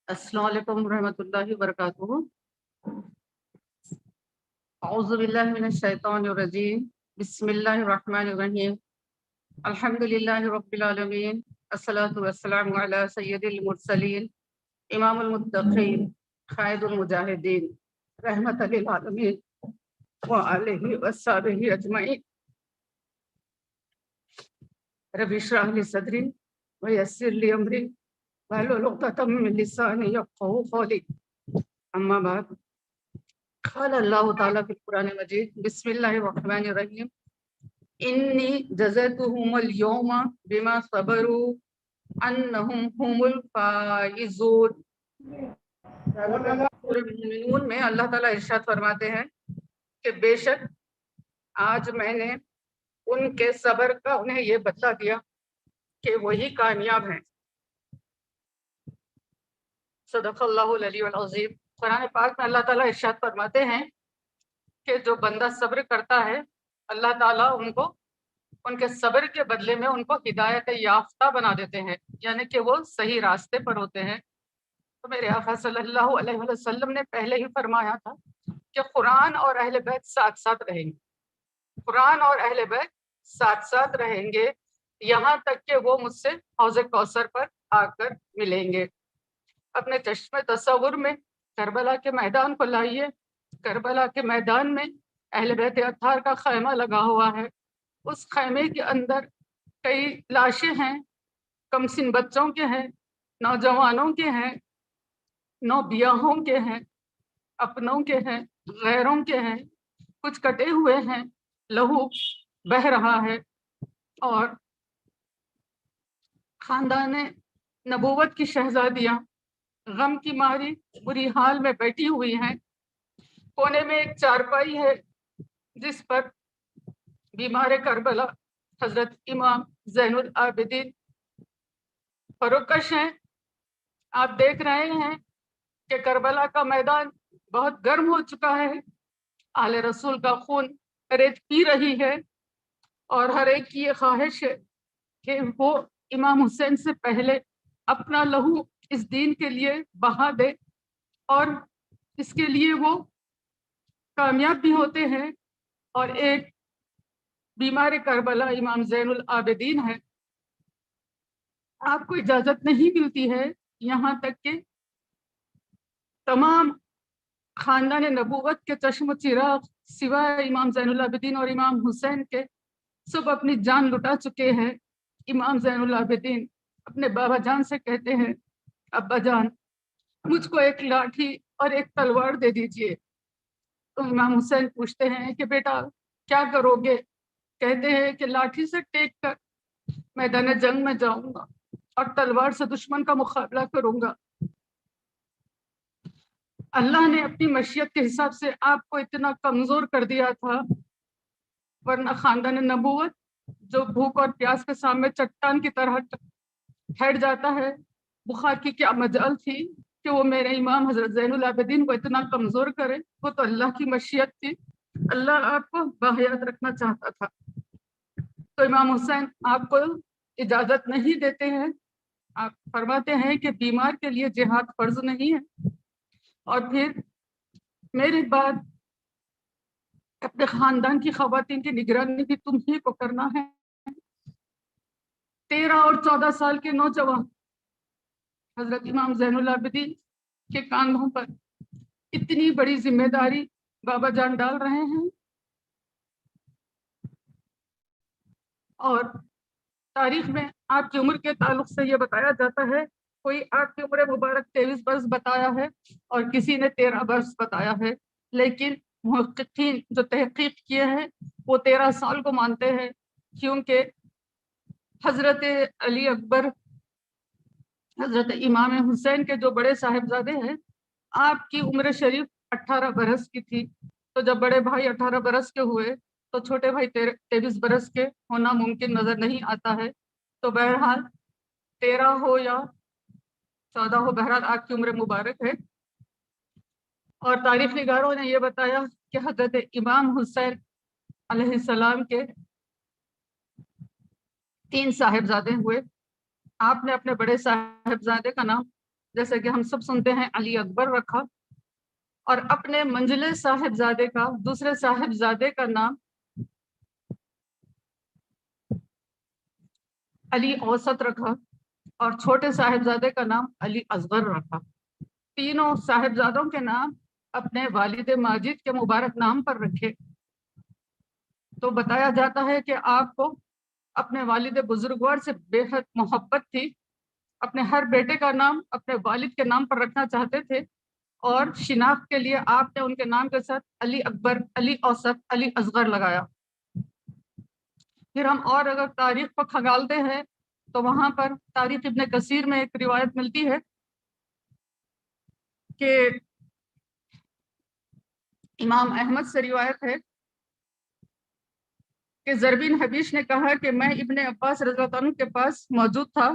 السلام علیکم ورحمۃ اللہ وبرکاتہ۔ اعوذ باللہ من الشیطان الرجیم، بسم اللہ الرحمن الرحیم، الحمد للہ رب العالمین، الصلاۃ والسلام علی سید المرسلین، امام المتقین، قائد المجاہدین، رحمت للعالمین وآلہ وصحبہ اجمعین۔ رب اشرح لی صدری ویسر لی امری واحلل عقدۃ من لسانی یفقہوا قولی، اما بعد، قال اللہ تعالیٰ فی القرآن مجید، بسم اللہ الرحمن الرحیم، انی جزیتہم اليوم بما صبروا انہم هم الفائزون۔ سورہ المؤمنون میں اللہ تعالیٰ ارشاد فرماتے ہیں کہ بے شک آج میں نے ان کے صبر کا انہیں یہ بدلہ دیا کہ وہی کامیاب ہیں۔ صدق اللہ العلی العظیم۔ قرآن پاک میں اللہ تعالیٰ ارشاد فرماتے ہیں کہ جو بندہ صبر کرتا ہے اللہ تعالیٰ ان کے صبر کے بدلے میں ان کو ہدایت یافتہ بنا دیتے ہیں، یعنی کہ وہ صحیح راستے پر ہوتے ہیں۔ تو میرے آقا صلی اللہ علیہ وسلم نے پہلے ہی فرمایا تھا کہ قرآن اور اہل بیت ساتھ ساتھ رہیں گے، قرآن اور اہل بیت ساتھ ساتھ رہیں گے یہاں تک کہ وہ مجھ سے حوض کوثر پر آ کر ملیں گے۔ اپنے چشم تصور میں کربلا کے میدان کو لائیے۔ کربلا کے میدان میں اہل بیت اطہار کا خیمہ لگا ہوا ہے۔ اس خیمے کے اندر کئی لاشیں ہیں، کم سن بچوں کے ہیں، نوجوانوں کے ہیں، نوبیاہوں کے ہیں، اپنوں کے ہیں، غیروں کے ہیں، کچھ کٹے ہوئے ہیں، لہو بہہ رہا ہے، اور خاندان نبوت کی شہزادیاں غم کی ماری بری حال میں بیٹھی ہوئی ہیں۔ کونے میں ایک چارپائی ہے جس پر بیمار کربلا حضرت امام زین العابدین فروکش ہیں۔ آپ دیکھ رہے ہیں کہ کربلا کا میدان بہت گرم ہو چکا ہے، آل رسول کا خون ریت پی رہی ہے، اور ہر ایک کی یہ خواہش ہے کہ وہ امام حسین سے پہلے اپنا لہو اس دین کے لیے بہا دے، اور اس کے لیے وہ کامیاب بھی ہوتے ہیں۔ اور ایک بیمار کربلا امام زین العابدین ہے۔ آپ کو اجازت نہیں ملتی ہے یہاں تک کہ تمام خاندان نبوت کے چشم و چراغ سوائے امام زین العابدین اور امام حسین کے سب اپنی جان لٹا چکے ہیں۔ امام زین العابدین اپنے بابا جان سے کہتے ہیں، ابا جان مجھ کو ایک لاٹھی اور ایک تلوار دے دیجئے۔ تو امام حسین پوچھتے ہیں کہ بیٹا کیا کرو گے؟ کہتے ہیں کہ لاٹھی سے ٹیک کر میدان جنگ میں جاؤں گا اور تلوار سے دشمن کا مقابلہ کروں گا۔ اللہ نے اپنی مشیت کے حساب سے آپ کو اتنا کمزور کر دیا تھا، ورنہ خاندان نبوت جو بھوک اور پیاس کے سامنے چٹان کی طرح ٹھہر جاتا ہے، بخار کی کیا مجال تھی کہ وہ میرے امام حضرت زین العابدین کو اتنا کمزور کرے۔ وہ تو اللہ کی مشیت تھی، اللہ آپ کو باحیات رکھنا چاہتا تھا۔ تو امام حسین آپ کو اجازت نہیں دیتے ہیں۔ آپ فرماتے ہیں کہ بیمار کے لیے جہاد فرض نہیں ہے، اور پھر میرے بعد اپنے خاندان کی خواتین کی نگرانی بھی تم ہی کو کرنا ہے۔ 13 اور 14 سال کے نوجوان حضرت امام زین العابدین کے کاندھوں پر اتنی بڑی ذمہ داری بابا جان ڈال رہے ہیں، اور تاریخ میں آپ کی عمر کے تعلق سے یہ بتایا جاتا ہے، کوئی آپ کی عمر مبارک 23 برس بتایا ہے اور کسی نے 13 برس بتایا ہے، لیکن محققین جو تحقیق کیے ہیں وہ 13 سال کو مانتے ہیں، کیونکہ حضرت علی اکبر حضرت امام حسین کے جو بڑے صاحبزادے ہیں، آپ کی عمر شریف 18 برس کی تھی، تو جب بڑے بھائی 18 برس کے ہوئے تو چھوٹے بھائی 23 برس کے ہونا ممکن نظر نہیں آتا ہے۔ تو بہرحال 13 ہو یا 14 ہو، بہرحال آپ کی عمر مبارک ہے۔ اور تاریخ نگاروں نے یہ بتایا کہ حضرت امام حسین علیہ السلام کے 3 صاحبزادے ہوئے۔ آپ نے اپنے بڑے صاحبزادے کا نام جیسے کہ ہم سب سنتے ہیں علی اکبر رکھا، اور اپنے منجلے صاحبزادے کا دوسرے صاحبزادے کا نام علی اوسط رکھا، اور چھوٹے صاحبزادے کا نام علی اصغر رکھا۔ تینوں صاحبزادوں کے نام اپنے والد ماجد کے مبارک نام پر رکھے۔ تو بتایا جاتا ہے کہ آپ کو اپنے والد بزرگوار سے بے حد محبت تھی، اپنے ہر بیٹے کا نام اپنے والد کے نام پر رکھنا چاہتے تھے، اور شناخت کے لیے آپ نے ان کے نام کے ساتھ علی اکبر، علی اوسط، علی اصغر لگایا۔ پھر ہم اور اگر تاریخ کو کھنگالتے ہیں تو وہاں پر تاریخ ابن کثیر میں ایک روایت ملتی ہے کہ امام احمد سے روایت ہے کہ زر بن حبیش نے کہا کہ میں ابن عباس رضی اللہ عنہ کے پاس موجود تھا،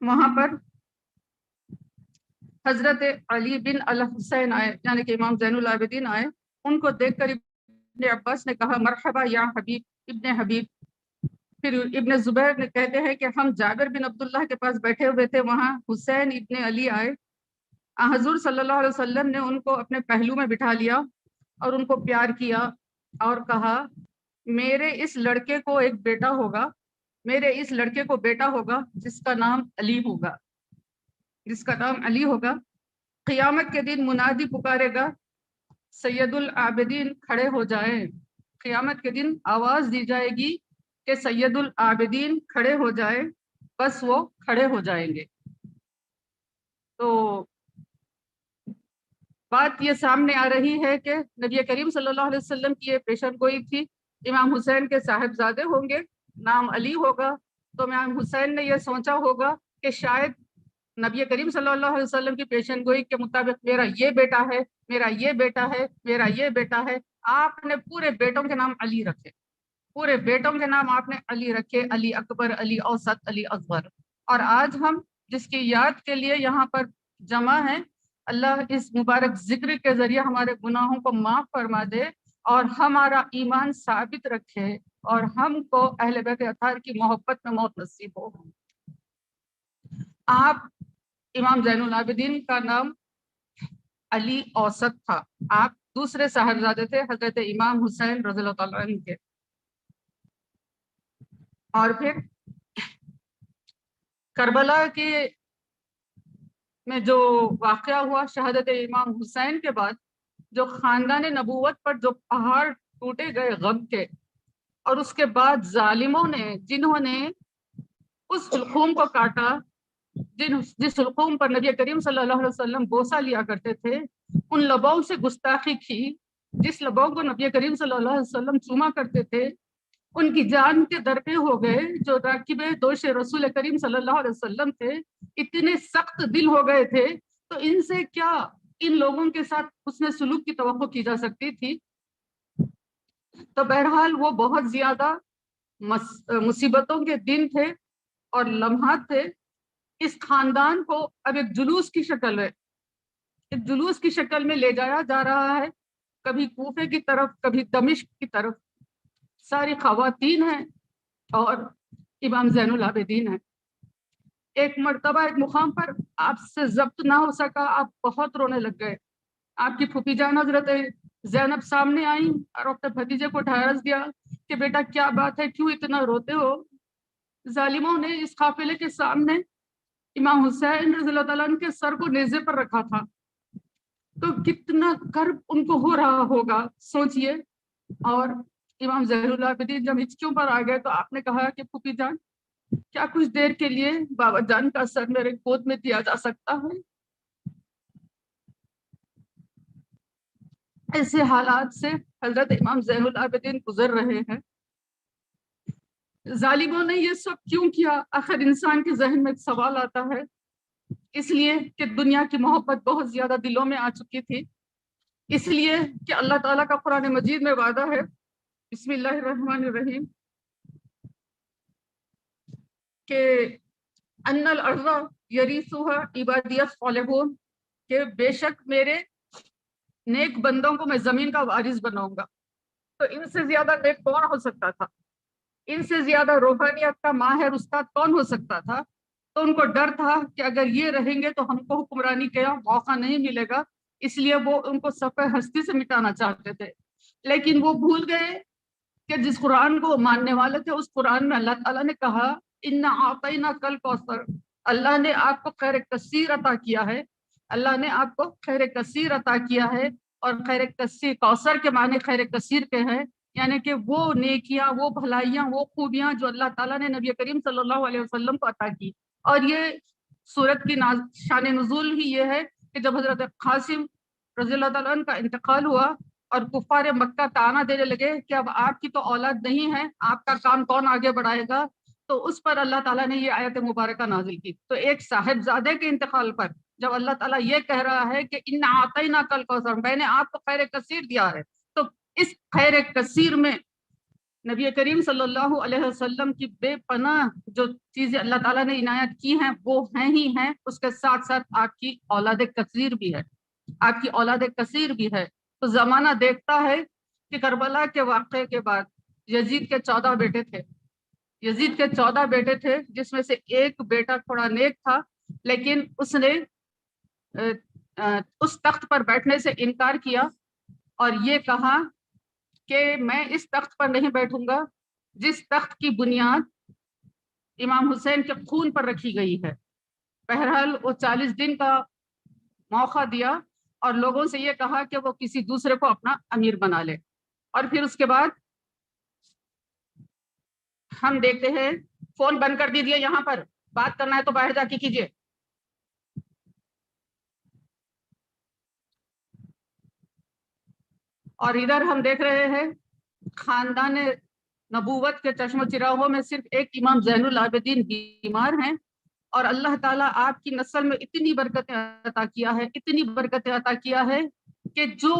وہاں پر حضرت علی بن الحسین آئے، یعنی کہ امام زین العابدین آئے۔ ان کو دیکھ کر ابن عباس نے کہا مرحبا یا حبیب ابن حبیب۔ پھر ابن زبیر نے کہتے ہیں کہ ہم جابر بن عبداللہ کے پاس بیٹھے ہوئے تھے، وہاں حسین ابن علی آئے، حضور صلی اللہ علیہ وسلم نے ان کو اپنے پہلو میں بٹھا لیا اور ان کو پیار کیا اور کہا میرے اس لڑکے کو ایک بیٹا ہوگا، میرے اس لڑکے کو بیٹا ہوگا جس کا نام علی ہوگا، جس کا نام علی ہوگا۔ قیامت کے دن منادی پکارے گا سید العابدین کھڑے ہو جائیں، قیامت کے دن آواز دی جائے گی کہ سید العابدین کھڑے ہو جائیں، بس وہ کھڑے ہو جائیں گے۔ تو بات یہ سامنے آ رہی ہے کہ نبی کریم صلی اللہ علیہ وسلم کی یہ پیشن گوئی تھی، امام حسین کے صاحبزادے ہوں گے، نام علی ہوگا۔ تو امام حسین نے یہ سوچا ہوگا کہ شاید نبی کریم صلی اللہ علیہ وسلم کی پیشن گوئی کے مطابق میرا یہ بیٹا ہے، میرا یہ بیٹا ہے، میرا یہ بیٹا ہے۔ آپ نے پورے بیٹوں کے نام علی رکھے، پورے بیٹوں کے نام آپ نے علی رکھے، علی اکبر، علی اوسط، علی اصغر۔ اور آج ہم جس کی یاد کے لیے یہاں پر جمع ہیں، اللہ اس مبارک ذکر کے ذریعے ہمارے گناہوں کو معاف فرما دے اور ہمارا ایمان ثابت رکھے، اور ہم کو اہل بیت اطہار کی محبت میں موت نصیب ہو۔ آپ امام زین العابدین کا نام علی اوسط تھا، آپ دوسرے صاحبزادے تھے حضرت امام حسین رضی اللہ تعالیٰ عنہ کے۔ اور پھر کربلا کے میں جو واقعہ ہوا شہادت امام حسین کے بعد، جو خاندان نبوت پر جو پہاڑ ٹوٹے گئے غم کے، اور اس کے بعد ظالموں نے جنہوں نے اس حلقوم کو کاٹا، جس حلقوم پر نبی کریم صلی اللہ علیہ وسلم بوسہ لیا کرتے تھے، ان لبوں سے گستاخی کی، جس لبوں کو نبی کریم صلی اللہ علیہ وسلم چوما کرتے تھے، ان کی جان کے درپے ہو گئے۔ جو راکب دوش رسول کریم صلی اللہ علیہ وسلم تھے، اتنے سخت دل ہو گئے تھے، تو ان سے کیا ان لوگوں کے ساتھ حسن سلوک کی توقع کی جا سکتی تھی؟ تو بہرحال وہ بہت زیادہ مصیبتوں کے دن تھے اور لمحات تھے۔ اس خاندان کو اب ایک جلوس کی شکل میں، ایک جلوس کی شکل میں لے جایا جا رہا ہے، کبھی کوفے کی طرف، کبھی دمشق کی طرف۔ ساری خواتین ہیں اور امام زین العابدین ہیں۔ ایک مرتبہ ایک مقام پر آپ سے ضبط نہ ہو سکا، آپ بہت رونے لگ گئے۔ آپ کی پھوپھی جان حضرت زینب سامنے آئیں اور اپنے بھتیجے کو ڈھارس دیا کہ بیٹا کیا بات ہے، کیوں اتنا روتے ہو؟ ظالموں نے اس قافلے کے سامنے امام حسین رضی اللہ تعالیٰ عنہ کے سر کو نیزے پر رکھا تھا، تو کتنا کرب ان کو ہو رہا ہوگا سوچئے۔ اور امام زین العابدین جب ہچکیوں پر آ گئے تو آپ نے کہا کہ پھوپھی جان کیا کچھ دیر کے لیے بابا جان کا سر میرے گود میں دیا جا سکتا ہے؟ ایسے حالات سے حضرت امام زین العابدین گزر رہے ہیں۔ ظالموں نے یہ سب کیوں کیا؟ آخر انسان کے ذہن میں ایک سوال آتا ہے، اس لیے کہ دنیا کی محبت بہت زیادہ دلوں میں آ چکی تھی، اس لیے کہ اللہ تعالیٰ کا قرآن مجید میں وعدہ ہے، بسم اللہ الرحمن الرحیم، کہ ان الارض یریثها عبادی الصالحون، کہ بے شک میرے نیک بندوں کو میں زمین کا وارث بناؤں گا۔ تو ان سے زیادہ نیک کون ہو سکتا تھا؟ ان سے زیادہ روحانیت کا ماہر استاد کون ہو سکتا تھا؟ تو ان کو ڈر تھا کہ اگر یہ رہیں گے تو ہم کو حکمرانی کا موقع نہیں ملے گا، اس لیے وہ ان کو صفحہ ہستی سے مٹانا چاہتے تھے۔ لیکن وہ بھول گئے کہ جس قرآن کو ماننے والے تھے اس قرآن میں اللہ تعالیٰ نے کہا انا اعطینا کل کوثر، اللہ نے آپ کو خیر کثیر عطا کیا ہے، اللہ نے آپ کو خیر کثیر عطا کیا ہے، اور خیر کثیر کوثر کے معنی خیر کثیر کے ہیں، یعنی کہ وہ نیکیاں، وہ بھلائیاں، وہ خوبیاں جو اللہ تعالیٰ نے نبی کریم صلی اللہ علیہ وسلم کو عطا کی۔ اور یہ سورت کی شان نزول ہی یہ ہے کہ جب حضرت قاسم رضی اللہ تعالیٰ عنہ کا انتقال ہوا اور کفار مکہ تانا دینے لگے کہ اب آپ کی تو اولاد نہیں ہے، آپ کا کام کون آگے بڑھائے گا، تو اس پر اللہ تعالیٰ نے یہ آیت مبارکہ نازل کی۔ تو ایک صاحبزادے کے انتقال پر جب اللہ تعالیٰ یہ کہہ رہا ہے کہ انا اعطینا کل کوثر، میں نے آپ کو خیر کثیر دیا ہے، تو اس خیر کثیر میں نبی کریم صلی اللہ علیہ وسلم کی بے پناہ جو چیزیں اللہ تعالیٰ نے عنایت کی ہیں وہ ہیں ہی ہیں، اس کے ساتھ ساتھ آپ کی اولاد کثیر بھی ہے، آپ کی اولاد کثیر بھی ہے۔ تو زمانہ دیکھتا ہے کہ کربلا کے واقعے کے بعد یزید کے 14 بیٹے تھے، یزید کے 14 بیٹے تھے، جس میں سے ایک بیٹا تھوڑا نیک تھا، لیکن اس نے اس تخت پر بیٹھنے سے انکار کیا اور یہ کہا کہ میں اس تخت پر نہیں بیٹھوں گا جس تخت کی بنیاد امام حسین کے خون پر رکھی گئی ہے۔ بہرحال وہ 40 دن کا موقع دیا اور لوگوں سے یہ کہا کہ وہ کسی دوسرے کو اپنا امیر بنا لے، اور پھر اس کے بعد ہم دیکھتے ہیں، فون بند کر دیجیے، یہاں پر بات کرنا ہے تو باہر جا کے کیجیے۔ اور ادھر ہم دیکھ رہے ہیں خاندان نبوت کے چشم و چراغوں میں صرف ایک امام زین العابدین بیمار ہیں، اور اللہ تعالیٰ آپ کی نسل میں اتنی برکتیں عطا کیا ہے، اتنی برکتیں عطا کیا ہے کہ جو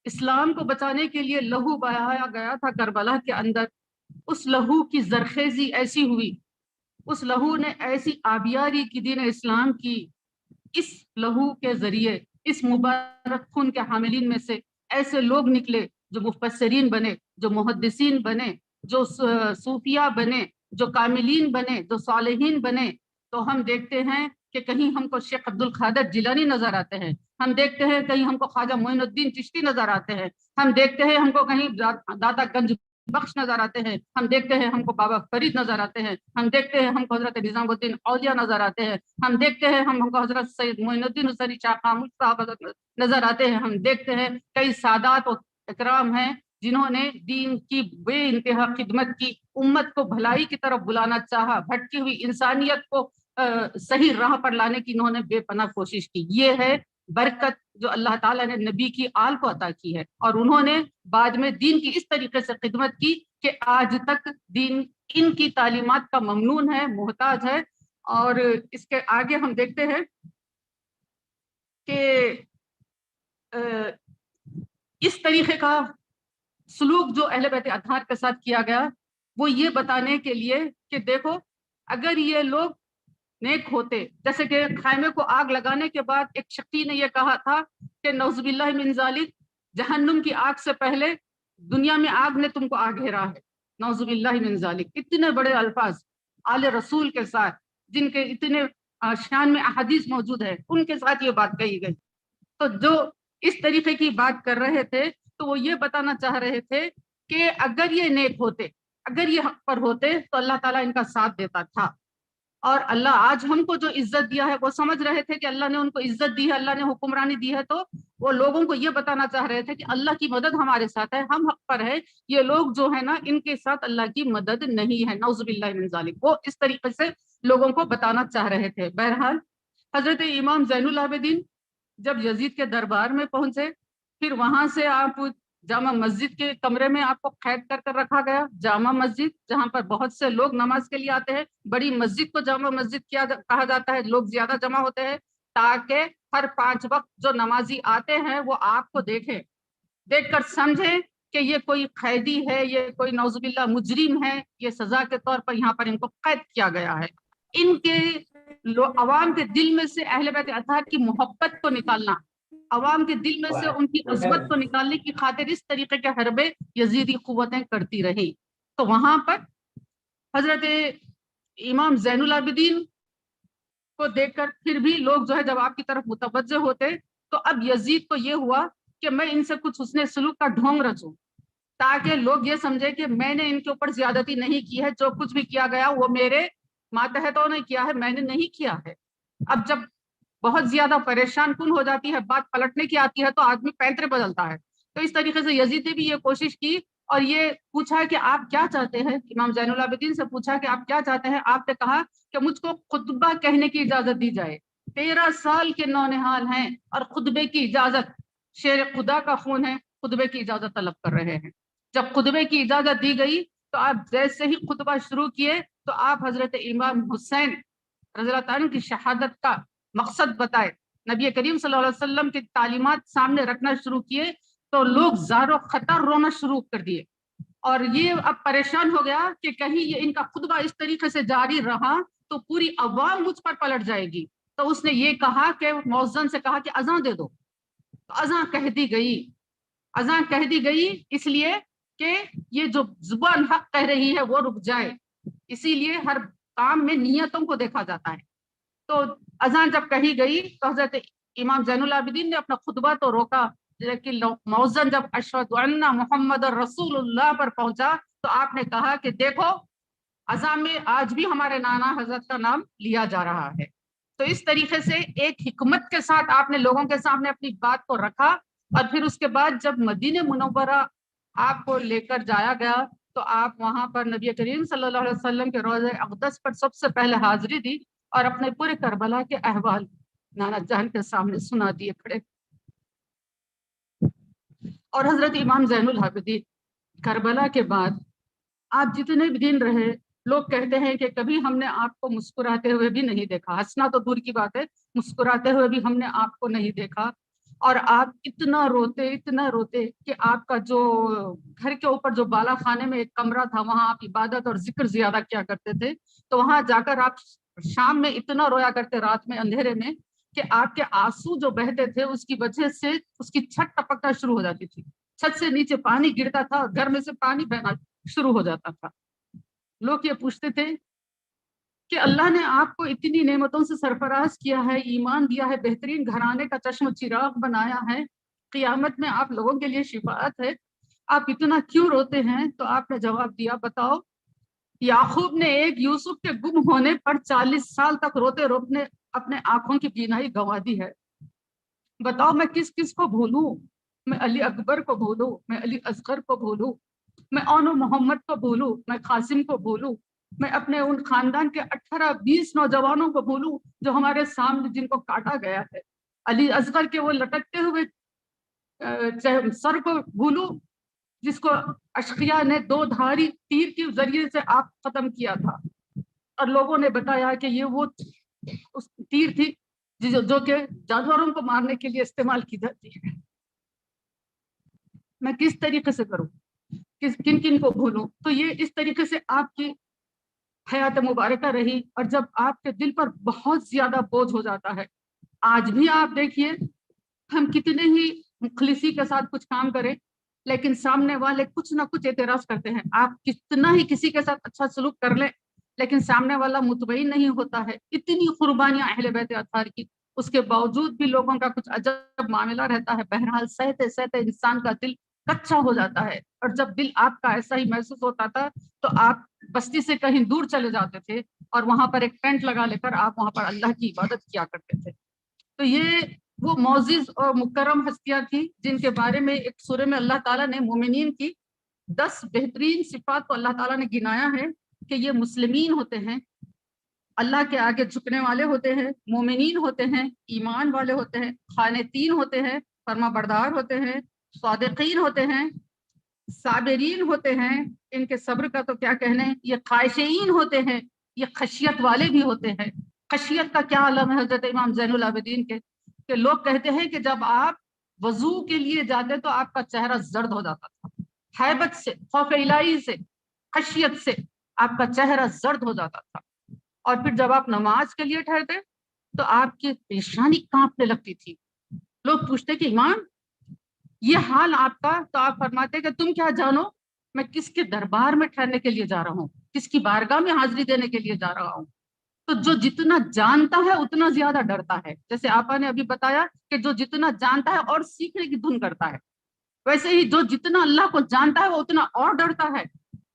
اسلام کو بچانے کے لیے لہو بہایا گیا تھا کربلا کے اندر، اس لہو کی زرخیزی ایسی ہوئی، اس لہو نے ایسی آبیاری کی دین اسلام کی، اس لہو کے ذریعے اس مبارک خون کے حاملین میں سے ایسے لوگ نکلے جو مفسرین بنے، جو محدثین بنے، جو صوفیہ بنے، جو کاملین بنے، جو صالحین بنے۔ تو ہم دیکھتے ہیں کہ کہیں ہم کو شیخ عبد القادر جیلانی نظر آتے ہیں، ہم دیکھتے ہیں کہیں ہم کو خواجہ معین الدین چشتی نظر آتے ہیں، ہم دیکھتے ہیں ہم کو کہیں دادا گنج بخش نظر آتے ہیں، ہم دیکھتے ہیں ہم کو بابا فرید نظر آتے ہیں، ہم دیکھتے ہیں ہم کو حضرت نظام الدین اولیاء نظر آتے ہیں، ہم دیکھتے ہیں ہم کو حضرت سید معین الدین حسینی شاہ خاموش صاحب نظر آتے ہیں، ہم دیکھتے ہیں کئی سادات و اکرام ہیں جنہوں نے دین کی بے انتہا خدمت کی، امت کو بھلائی کی طرف بلانا چاہا، بھٹکی ہوئی انسانیت کو صحیح راہ پر لانے کی انہوں نے بے پناہ کوشش کی۔ یہ ہے برکت جو اللہ تعالیٰ نے نبی کی آل کو عطا کی ہے، اور انہوں نے بعد میں دین کی اس طریقے سے خدمت کی کہ آج تک دین ان کی تعلیمات کا ممنون ہے، محتاج ہے۔ اور اس کے آگے ہم دیکھتے ہیں کہ اس طریقے کا سلوک جو اہل بیت اطہار کے ساتھ کیا گیا وہ یہ بتانے کے لیے کہ دیکھو اگر یہ لوگ نیک ہوتے، جیسے کہ خیمے کو آگ لگانے کے بعد ایک شقی نے یہ کہا تھا کہ نعوذ باللہ من ذالک، جہنم کی آگ سے پہلے دنیا میں آگ نے تم کو آ گھیرا ہے، نعوذ باللہ من ذالک۔ اتنے بڑے الفاظ آل رسول کے ساتھ، جن کے اتنے شان میں احادیث موجود ہے، ان کے ساتھ یہ بات کہی گئی۔ تو جو اس طریقے کی بات کر رہے تھے تو وہ یہ بتانا چاہ رہے تھے کہ اگر یہ نیک ہوتے، اگر یہ حق پر ہوتے تو اللہ تعالیٰ ان کا ساتھ دیتا تھا۔ اور اللہ آج ہم کو جو عزت دیا ہے، وہ سمجھ رہے تھے کہ اللہ نے ان کو عزت دی ہے، اللہ نے حکمرانی دی ہے، تو وہ لوگوں کو یہ بتانا چاہ رہے تھے کہ اللہ کی مدد ہمارے ساتھ ہے، ہم حق پر ہے، یہ لوگ جو ہے نا ان کے ساتھ اللہ کی مدد نہیں ہے، نعوذ باللہ من ذالک۔ وہ اس طریقے سے لوگوں کو بتانا چاہ رہے تھے۔ بہرحال حضرت امام زین العابدین جب یزید کے دربار میں پہنچے، پھر وہاں سے آپ جامع مسجد کے کمرے میں آپ کو قید کر کر رکھا گیا، جامع مسجد جہاں پر بہت سے لوگ نماز کے لیے آتے ہیں، بڑی مسجد کو جامع مسجد کہا جاتا ہے، لوگ زیادہ جمع ہوتے ہیں تاکہ ہر 5 وقت جو نمازی آتے ہیں وہ آپ کو دیکھیں، دیکھ کر سمجھیں کہ یہ کوئی قیدی ہے، یہ کوئی نعوذ باللہ مجرم ہے، یہ سزا کے طور پر یہاں پر ان کو قید کیا گیا ہے۔ ان کے عوام کے دل میں سے اہل بیت اطہار کی محبت کو نکالنا، عوام کے دل میں سے ان کی عظمت کو نکالنے کی خاطر اس طریقے کے حربے یزیدی قوتیں کرتی رہی۔ تو وہاں پر حضرت امام زین العابدین کو دیکھ کر پھر بھی لوگ جو ہے جب آپ کی طرف متوجہ ہوتے تو اب یزید کو یہ ہوا کہ میں ان سے کچھ حسن سلوک کا ڈھونگ رچوں تاکہ لوگ یہ سمجھے کہ میں نے ان کے اوپر زیادتی نہیں کی ہے، جو کچھ بھی کیا گیا وہ میرے ماتحتوں نے کیا ہے، میں نے نہیں کیا ہے۔ اب جب بہت زیادہ پریشان کن ہو جاتی ہے، بات پلٹنے کی آتی ہے تو آدمی پینترے بدلتا ہے۔ تو اس طریقے سے یزید نے بھی یہ کوشش کی اور یہ پوچھا کہ آپ کیا چاہتے ہیں، امام زین العابدین سے پوچھا کہ آپ کیا چاہتے ہیں۔ آپ نے کہا کہ مجھ کو خطبہ کہنے کی اجازت دی جائے، 13 سال کے نونہال ہیں اور خطبے کی اجازت، شیر خدا کا خون ہے، خطبے کی اجازت طلب کر رہے ہیں۔ جب خطبے کی اجازت دی گئی تو آپ جیسے ہی خطبہ شروع کیے تو آپ حضرت امام حسین رضی اللہ تعالیٰ کی شہادت کا مقصد بتائے، نبی کریم صلی اللہ علیہ وسلم کی تعلیمات سامنے رکھنا شروع کیے تو لوگ زار و خطر رونا شروع کر دیے، اور یہ اب پریشان ہو گیا کہ کہیں یہ ان کا خطبہ اس طریقے سے جاری رہا تو پوری عوام مجھ پر پلٹ جائے گی۔ تو اس نے یہ کہا کہ مؤذن سے کہا کہ اذان دے دو، تو اذان کہہ دی گئی۔ اذان کہہ دی گئی اس لیے کہ یہ جو زبان حق کہہ رہی ہے وہ رک جائے، اسی لیے ہر کام میں نیتوں کو دیکھا جاتا ہے۔ تو اذان جب کہی گئی تو حضرت امام زین العابدین نے اپنا خطبہ تو روکا، لیکن مؤذن جب اشہد ان محمد رسول اللہ پر پہنچا تو آپ نے کہا کہ دیکھو اذان میں آج بھی ہمارے نانا حضرت کا نام لیا جا رہا ہے۔ تو اس طریقے سے ایک حکمت کے ساتھ آپ نے لوگوں کے سامنے اپنی بات کو رکھا، اور پھر اس کے بعد جب مدینہ منورہ آپ کو لے کر جایا گیا تو آپ وہاں پر نبی کریم صلی اللہ علیہ وسلم کے روضہ اقدس پر سب سے پہلے حاضری دی اور اپنے پورے کربلا کے احوال نانا جان کے سامنے سنا دیے کھڑے۔ اور حضرت امام زین العابدین کربلا کے بعد آپ جتنے بھی دن رہے، لوگ کہتے ہیں کہ کبھی ہم نے آپ کو مسکراتے ہوئے بھی نہیں دیکھا، ہنسنا تو دور کی بات ہے، مسکراتے ہوئے بھی ہم نے آپ کو نہیں دیکھا۔ اور آپ اتنا روتے کہ آپ کا جو گھر کے اوپر جو بالا خانے میں ایک کمرہ تھا وہاں آپ عبادت اور ذکر زیادہ کیا کرتے تھے، تو وہاں جا کر آپ شام میں اتنا رویا کرتے رات میں اندھیرے میں کہ آپ کے آنسو جو بہتے تھے اس کی وجہ سے اس کی چھت ٹپکنا شروع ہو جاتی تھی، چھت سے نیچے پانی گرتا تھا اور گھر میں سے پانی بہنا شروع ہو جاتا تھا۔ لوگ یہ پوچھتے تھے کہ اللہ نے آپ کو اتنی نعمتوں سے سرفراز کیا ہے، ایمان دیا ہے، بہترین گھرانے کا چشم و چراغ بنایا ہے، قیامت میں آپ لوگوں کے لیے شفاعت ہے، آپ اتنا کیوں روتے ہیں؟ تو آپ نے جواب دیا، بتاؤ یعقوب نے ایک یوسف کے گم ہونے پر 40 سال تک روتے روتے اپنے آنکھوں کی بینائی گنوا دی ہے، بتاؤ میں کس کس کو بھولوں؟ میں علی اکبر کو بھولوں، میں علی اصغر کو بھولوں، میں اون محمد کو بھولوں، میں قاسم کو بھولوں، میں اپنے ان خاندان کے 18-20 نوجوانوں کو بھولوں جو ہمارے سامنے جن کو کاٹا گیا ہے، علی اصغر کے وہ لٹکتے ہوئے سر کو بھولوں جس کو اشقیاء نے 2 دھاری تیر کے ذریعے سے آپ ختم کیا تھا، اور لوگوں نے بتایا کہ یہ وہ اس تیر تھی جو کہ جانوروں کو مارنے کے لیے استعمال کی جاتی ہے۔ میں کس طریقے سے کروں، کن کن کو بھولوں؟ تو یہ اس طریقے سے آپ کی حیات مبارکہ رہی، اور جب آپ کے دل پر بہت زیادہ بوجھ ہو جاتا ہے، آج بھی آپ دیکھیے ہم کتنے ہی مخلصی کے ساتھ کچھ کام کریں لیکن سامنے والے کچھ نہ کچھ اعتراض کرتے ہیں، آپ کتنا ہی کسی کے ساتھ اچھا سلوک کر لیں لیکن سامنے والا مطمئن نہیں ہوتا ہے، اتنی قربانیاں اہل بیت اطہار کی، اس کے باوجود بھی لوگوں کا کچھ عجب معاملہ رہتا ہے، بہرحال سہتے سہتے انسان کا دل کچا ہو جاتا ہے، اور جب دل آپ کا ایسا ہی محسوس ہوتا تھا تو آپ بستی سے کہیں دور چلے جاتے تھے اور وہاں پر ایک ٹینٹ لگا لے کر آپ وہاں پر اللہ کی عبادت کیا کرتے تھے۔ تو یہ وہ معزز اور مکرم ہستیاں تھیں جن کے بارے میں ایک سورہ میں اللہ تعالیٰ نے مومنین کی 10 بہترین صفات کو اللہ تعالیٰ نے گنایا ہے کہ یہ مسلمین ہوتے ہیں، اللہ کے آگے جھکنے والے ہوتے ہیں، مومنین ہوتے ہیں، ایمان والے ہوتے ہیں، خانتین ہوتے ہیں، فرما بردار ہوتے ہیں، صادقین ہوتے ہیں، صابرین ہوتے ہیں، ان کے صبر کا تو کیا کہنے، یہ خاشعین ہوتے ہیں، یہ خشیت والے بھی ہوتے ہیں۔ خشیت کا کیا عالم ہے حضرت امام زین العابدین کے کہ لوگ کہتے ہیں کہ جب آپ وضو کے لیے جاتے تو آپ کا چہرہ زرد ہو جاتا تھا، ہیبت سے، خوف الہی سے، خشیت سے آپ کا چہرہ زرد ہو جاتا تھا، اور پھر جب آپ نماز کے لیے ٹھہرتے تو آپ کی پیشانی کانپنے لگتی تھی۔ لوگ پوچھتے کہ امام یہ حال آپ کا، تو آپ فرماتے کہ تم کیا جانو میں کس کے دربار میں ٹھہرنے کے لیے جا رہا ہوں، کس کی بارگاہ میں حاضری دینے کے لیے جا رہا ہوں. تو جو جتنا جانتا ہے اتنا زیادہ ڈرتا ہے. جیسے آپا نے ابھی بتایا کہ جو جتنا جانتا ہے اور سیکھنے کی دھن کرتا ہے، ویسے ہی جو جتنا اللہ کو جانتا ہے وہ اتنا اور ڈرتا ہے.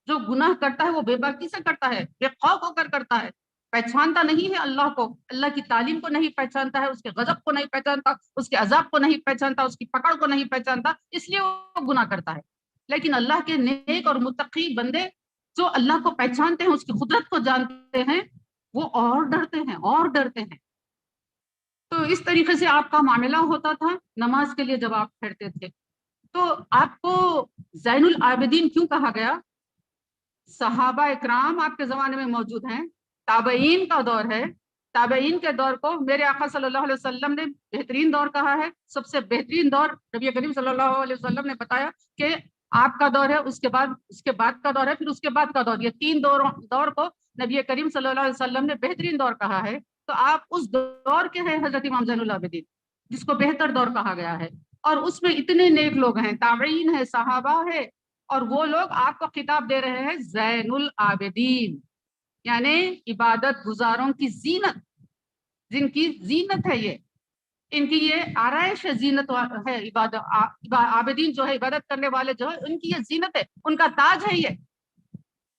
جو گناہ کرتا ہے وہ بے باکی سے کرتا ہے، بے خوف ہو کر کرتا ہے، پہچانتا نہیں ہے اللہ کو، اللہ کی تعلیم کو نہیں پہچانتا ہے، اس کے غضب کو نہیں پہچانتا، اس کے عذاب کو نہیں پہچانتا، اس کی پکڑ کو نہیں پہچانتا، اس لیے وہ گناہ کرتا ہے. لیکن اللہ کے نیک اور متقی بندے جو اللہ کو پہچانتے ہیں، اس کی قدرت کو جانتے ہیں، وہ اور ڈرتے ہیں اور ڈرتے ہیں. تو اس طریقے سے آپ کا معاملہ ہوتا تھا نماز کے لیے جب آپ پڑھتے تھے. تو آپ کو زین العابدین کیوں کہا گیا؟ صحابہ اکرام آپ کے زمانے میں موجود ہیں، تابعین کا دور ہے، تابعین کے دور کو میرے آقا صلی اللہ علیہ وسلم نے بہترین دور کہا ہے. سب سے بہترین دور نبی کریم صلی اللہ علیہ وسلم نے بتایا کہ آپ کا دور ہے، اس کے بعد کا دور ہے، پھر اس کے بعد کا دور. یہ تین دور کو نبی کریم صلی اللہ علیہ وسلم نے بہترین دور کہا ہے. تو آپ اس دور کے ہیں حضرت امام زین العابدین، جس کو بہتر دور کہا گیا ہے. اور اس میں اتنے نیک لوگ ہیں، تابعین ہیں، صحابہ ہے، اور وہ لوگ آپ کو خطاب دے رہے ہیں زین العابدین، یعنی عبادت گزاروں کی زینت، جن کی زینت ہے یہ، ان کی یہ آرائش ہے، زینت ہے. عابدین جو ہے، عبادت کرنے والے جو ہے، ان کی یہ زینت ہے، ان کا تاج ہے یہ.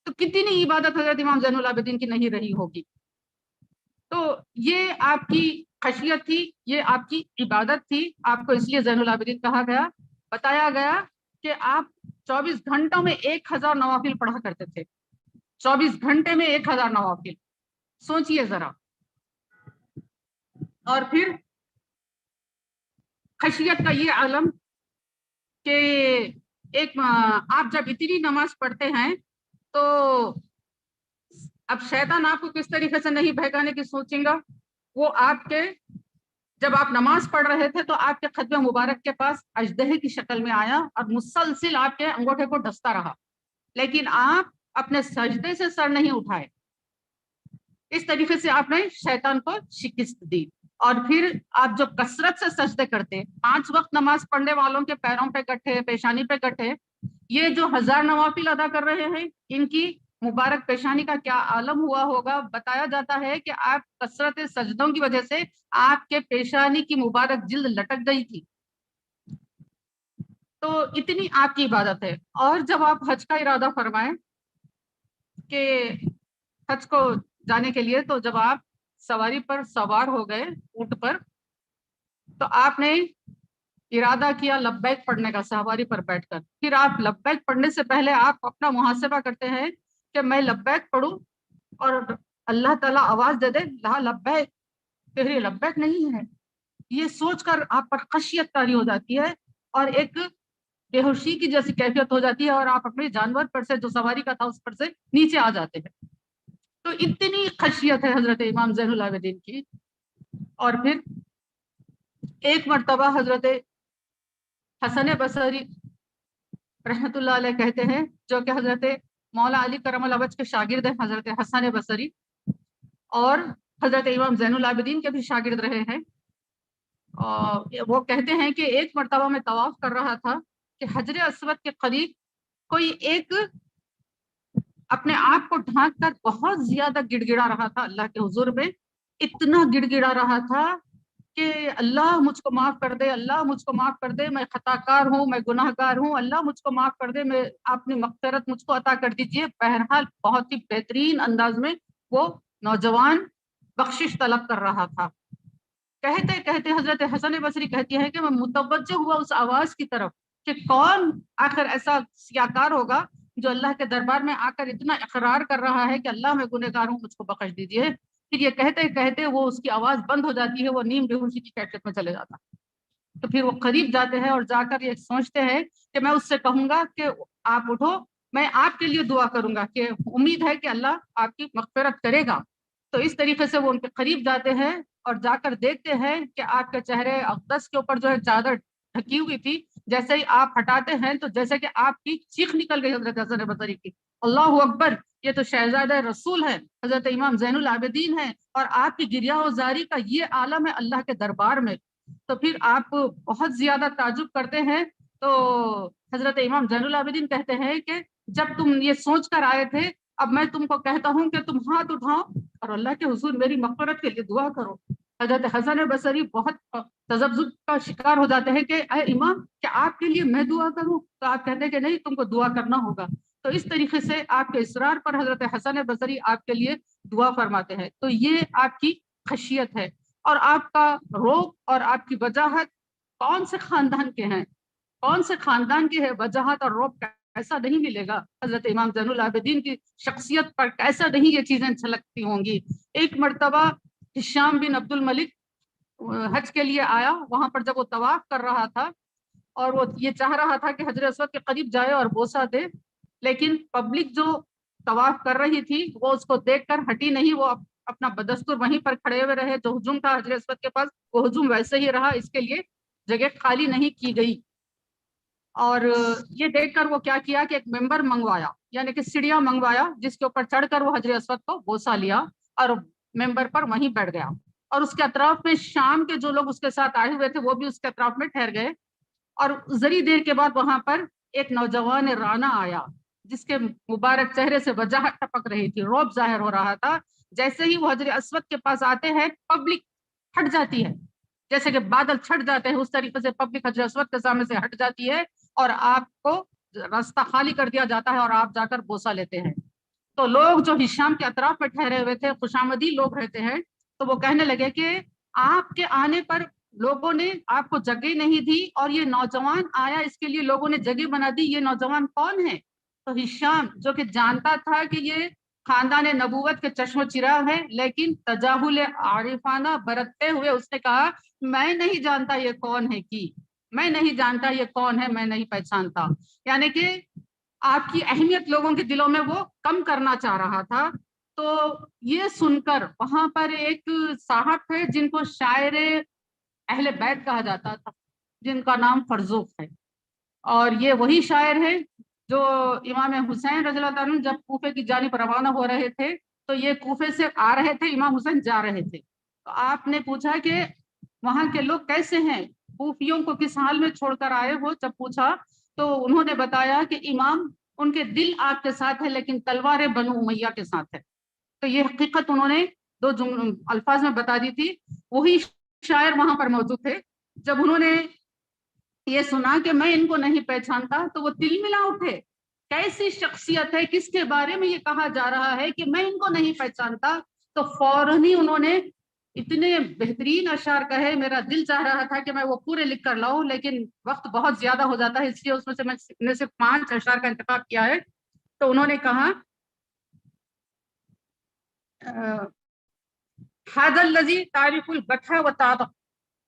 تو کتنی عبادت حضرت امام زین العابدین کی نہیں رہی ہوگی. تو یہ آپ کی خشیت تھی، یہ آپ کی عبادت تھی. آپ کو اس لیے زین العابدین کہا گیا. بتایا گیا کہ آپ 24 گھنٹوں میں 1000 نوافل پڑھا کرتے تھے. 24 گھنٹے میں 1000 نوافل، سوچئے ذرا. اور پھر خشیت کا یہ عالم کہ ایک آپ جب اتنی نماز پڑھتے ہیں تو اب شیطان آپ کو کس طریقے سے نہیں بہکانے کی سوچیں گا. وہ آپ کے جب آپ نماز پڑھ رہے تھے تو آپ کے خطبہ مبارک کے پاس اژدہے کی شکل میں آیا اور مسلسل آپ کے انگوٹھے کو ڈستا رہا، لیکن آپ اپنے سجدے سے سر نہیں اٹھائے. اس طریقے سے آپ نے شیطان کو شکست دی. اور پھر آپ جو کثرت سے سجدے کرتے، 5 وقت نماز پڑھنے والوں کے پیروں پہ گٹھے، پیشانی پہ گٹھے، یہ جو 1000 نوافل ادا کر رہے ہیں، ان کی مبارک پیشانی کا کیا عالم ہوا ہوگا. بتایا جاتا ہے کہ آپ کثرت سجدوں کی وجہ سے آپ کے پیشانی کی مبارک جلد لٹک گئی تھی. تو اتنی آپ کی عبادت ہے. اور جب آپ حج کا ارادہ فرمائیں کہ حج کو جانے کے لیے، تو جب آپ سواری پر سوار ہو گئے، اونٹ پر، تو آپ نے ارادہ کیا لبیک پڑھنے کا سواری پر بیٹھ کر. پھر آپ لبیک پڑھنے سے پہلے آپ اپنا محاسبہ کرتے ہیں کہ میں لبیک پڑھوں اور اللہ تعالیٰ آواز دے دے لا لبیک، پھر یہ لبیک نہیں ہے. یہ سوچ کر آپ پر خشیت طاری ہو جاتی ہے اور ایک بے ہوشی کی جیسی کیفیت ہو جاتی ہے، اور آپ اپنے جانور پر سے جو سواری کا تھا اس پر سے نیچے آ جاتے ہیں. تو اتنی خشیت ہے حضرت امام زین العابدین کی. اور پھر ایک مرتبہ حضرت حسن بصری رحمت اللہ علیہ کہتے ہیں، جو کہ حضرت مولا علی کرم اللہ وجہ کے شاگرد ہیں، حضرت حسن بصری، اور حضرت امام زین العابدین کے بھی شاگرد رہے ہیں. وہ کہتے ہیں کہ ایک مرتبہ میں طواف کر رہا تھا کہ حجر اسود کے قریب کوئی ایک اپنے آپ کو ڈھانک کر بہت زیادہ گڑ گڑا رہا تھا اللہ کے حضور میں. اتنا گڑ گڑا رہا تھا کہ اللہ مجھ کو معاف کر دے، اللہ مجھ کو معاف کر دے، میں خطا کار ہوں، میں گناہ گار ہوں، اللہ مجھ کو معاف کر دے، میں اپنی مغفرت مجھ کو عطا کر دیجئے. بہرحال بہت ہی بہترین انداز میں وہ نوجوان بخشش طلب کر رہا تھا. کہتے کہتے حضرت حسن بصری کہتی ہے کہ میں متوجہ ہوا اس آواز کی طرف کہ کون آخر ایسا سیاکار ہوگا جو اللہ کے دربار میں آ کر اتنا اقرار کر رہا ہے کہ اللہ میں گنہگار ہوں، مجھ کو بخش دیجئے. پھر یہ کہتے کہتے وہ اس کی آواز بند ہو جاتی ہے، وہ نیم بے ہوشی کی کیفیت میں چلے جاتا. تو پھر وہ قریب جاتے ہیں اور جا کر یہ سوچتے ہیں کہ میں اس سے کہوں گا کہ آپ اٹھو، میں آپ کے لیے دعا کروں گا کہ امید ہے کہ اللہ آپ کی مغفرت کرے گا. تو اس طریقے سے وہ ان کے قریب جاتے ہیں اور جا کر دیکھتے ہیں کہ آپ کے چہرے اقدس کے اوپر جو ہے چادر ڈھکی ہوئی تھی، جیسے ہی آپ ہٹاتے ہیں تو جیسے کہ آپ کی چیخ نکل گئی حضرت حسن بصری کی، اللہ اکبر، یہ تو شہزادہ رسول ہے، حضرت امام زین العابدین ہیں، اور آپ کی گریہ و زاری کا یہ عالم ہے اللہ کے دربار میں. تو پھر آپ بہت زیادہ تعجب کرتے ہیں. تو حضرت امام زین العابدین کہتے ہیں کہ جب تم یہ سوچ کر آئے تھے اب میں تم کو کہتا ہوں کہ تم ہاتھ اٹھاؤ اور اللہ کے حضور میری مغفرت کے لیے دعا کرو۔ حضرت حسن بصری بہت تذبذب کا شکار ہو جاتے ہیں کہ اے امام کیا آپ کے لیے میں دعا کروں؟ تو آپ کہتے ہیں کہ نہیں، تم کو دعا کرنا ہوگا۔ تو اس طریقے سے آپ کے اصرار پر حضرت حسن بصری آپ کے لیے دعا فرماتے ہیں۔ تو یہ آپ کی خشیت ہے، اور آپ کا روب اور آپ کی وجاہت کون سے خاندان کے ہیں، کون سے خاندان کی ہے وجاہت اور روب؟ ایسا نہیں ملے گا۔ حضرت امام زین العابدین کی شخصیت پر ایسا نہیں یہ چیزیں چھلکتی ہوں گی۔ ایک مرتبہ ہشام بن عبد الملک حج کے لیے آیا، وہاں پر جب وہ طواف کر رہا تھا اور وہ یہ چاہ رہا تھا کہ حجر اسود کے قریب جائے اور بوسہ دے، لیکن پبلک جو طواف کر رہی تھی وہ اس کو دیکھ کر ہٹی نہیں، وہ اپنا بدستور وہیں پر کھڑے ہوئے رہے۔ جو ہجوم تھا حجر اسود کے پاس وہ ہجوم ویسے ہی رہا، اس کے لیے جگہ خالی نہیں کی گئی۔ اور یہ دیکھ کر وہ کیا کیا کہ ایک ممبر منگوایا، یعنی کہ سیڑھیاں منگوایا جس کے اوپر چڑھ کر وہ حجر اسود کو بوسہ لیا اور ممبر پر وہیں بیٹھ گیا۔ اور اس کے اطراف میں شام کے جو لوگ اس کے ساتھ آئے ہوئے تھے وہ بھی اس کے اطراف میں ٹھہر گئے۔ اور ذری دیر کے بعد وہاں پر ایک نوجوان رانا آیا جس کے مبارک چہرے سے وجاہت ٹپک رہی تھی، روب ظاہر ہو رہا تھا۔ جیسے ہی وہ حجر اسود کے پاس آتے ہیں پبلک ہٹ جاتی ہے، جیسے کہ بادل چھٹ جاتے ہیں اس طریقے سے پبلک حجر اسود کے سامنے سے ہٹ جاتی ہے اور آپ کو راستہ خالی کر دیا جاتا ہے اور آپ جا کر بوسہ لیتے ہیں۔ تو لوگ جو ہشام کے اطراف میں ٹھہرے ہوئے تھے، خوشامدی لوگ رہتے ہیں، تو وہ کہنے لگے کہ آپ کے آنے پر لوگوں نے آپ کو جگہ نہیں دی اور یہ نوجوان آیا اس کے لیے لوگوں نے جگہ بنا دی، یہ نوجوان کون ہے؟ تو ہشام جو کہ جانتا تھا کہ یہ خاندان نبوت کے چشم و چراغ ہے، لیکن تجاہل عارفانہ برتتے ہوئے اس نے کہا میں نہیں جانتا یہ کون ہے، کی میں نہیں جانتا یہ کون ہے، میں نہیں پہچانتا۔ یعنی کہ آپ کی اہمیت لوگوں کے دلوں میں وہ کم کرنا چاہ رہا تھا۔ تو یہ سن کر وہاں پر ایک صاحب تھے جن کو شاعر اہل بیت کہا جاتا تھا، جن کا نام فرزوق ہے، اور یہ وہی شاعر ہے جو امام حسین رضی اللہ عنہ جب کوفے کی جانب روانہ ہو رہے تھے تو یہ کوفے سے آ رہے تھے، امام حسین جا رہے تھے، تو آپ نے پوچھا کہ وہاں کے لوگ کیسے ہیں، کوفیوں کو کس حال میں چھوڑ کر آئے ہو؟ جب پوچھا تو انہوں نے بتایا کہ امام ان کے دل آپ کے ساتھ ہے لیکن تلوار بنو امیہ کے ساتھ ہے۔ تو یہ حقیقت انہوں نے دو الفاظ میں بتا دی تھی۔ وہی شاعر وہاں پر موجود تھے۔ جب انہوں نے یہ سنا کہ میں ان کو نہیں پہچانتا تو وہ تل ملا اٹھے، کیسی شخصیت ہے، کس کے بارے میں یہ کہا جا رہا ہے کہ میں ان کو نہیں پہچانتا؟ تو فوراً ہی انہوں نے اتنے بہترین اشعار کہے، میرا دل چاہ رہا تھا کہ میں وہ پورے لکھ کر لاؤں لیکن وقت بہت زیادہ ہو جاتا ہے، اس لیے اس میں سے میں نے صرف 5 اشعار کا انتخاب کیا ہے۔ تو انہوں نے کہا ھذا الذی تعرف البطھا وطاب،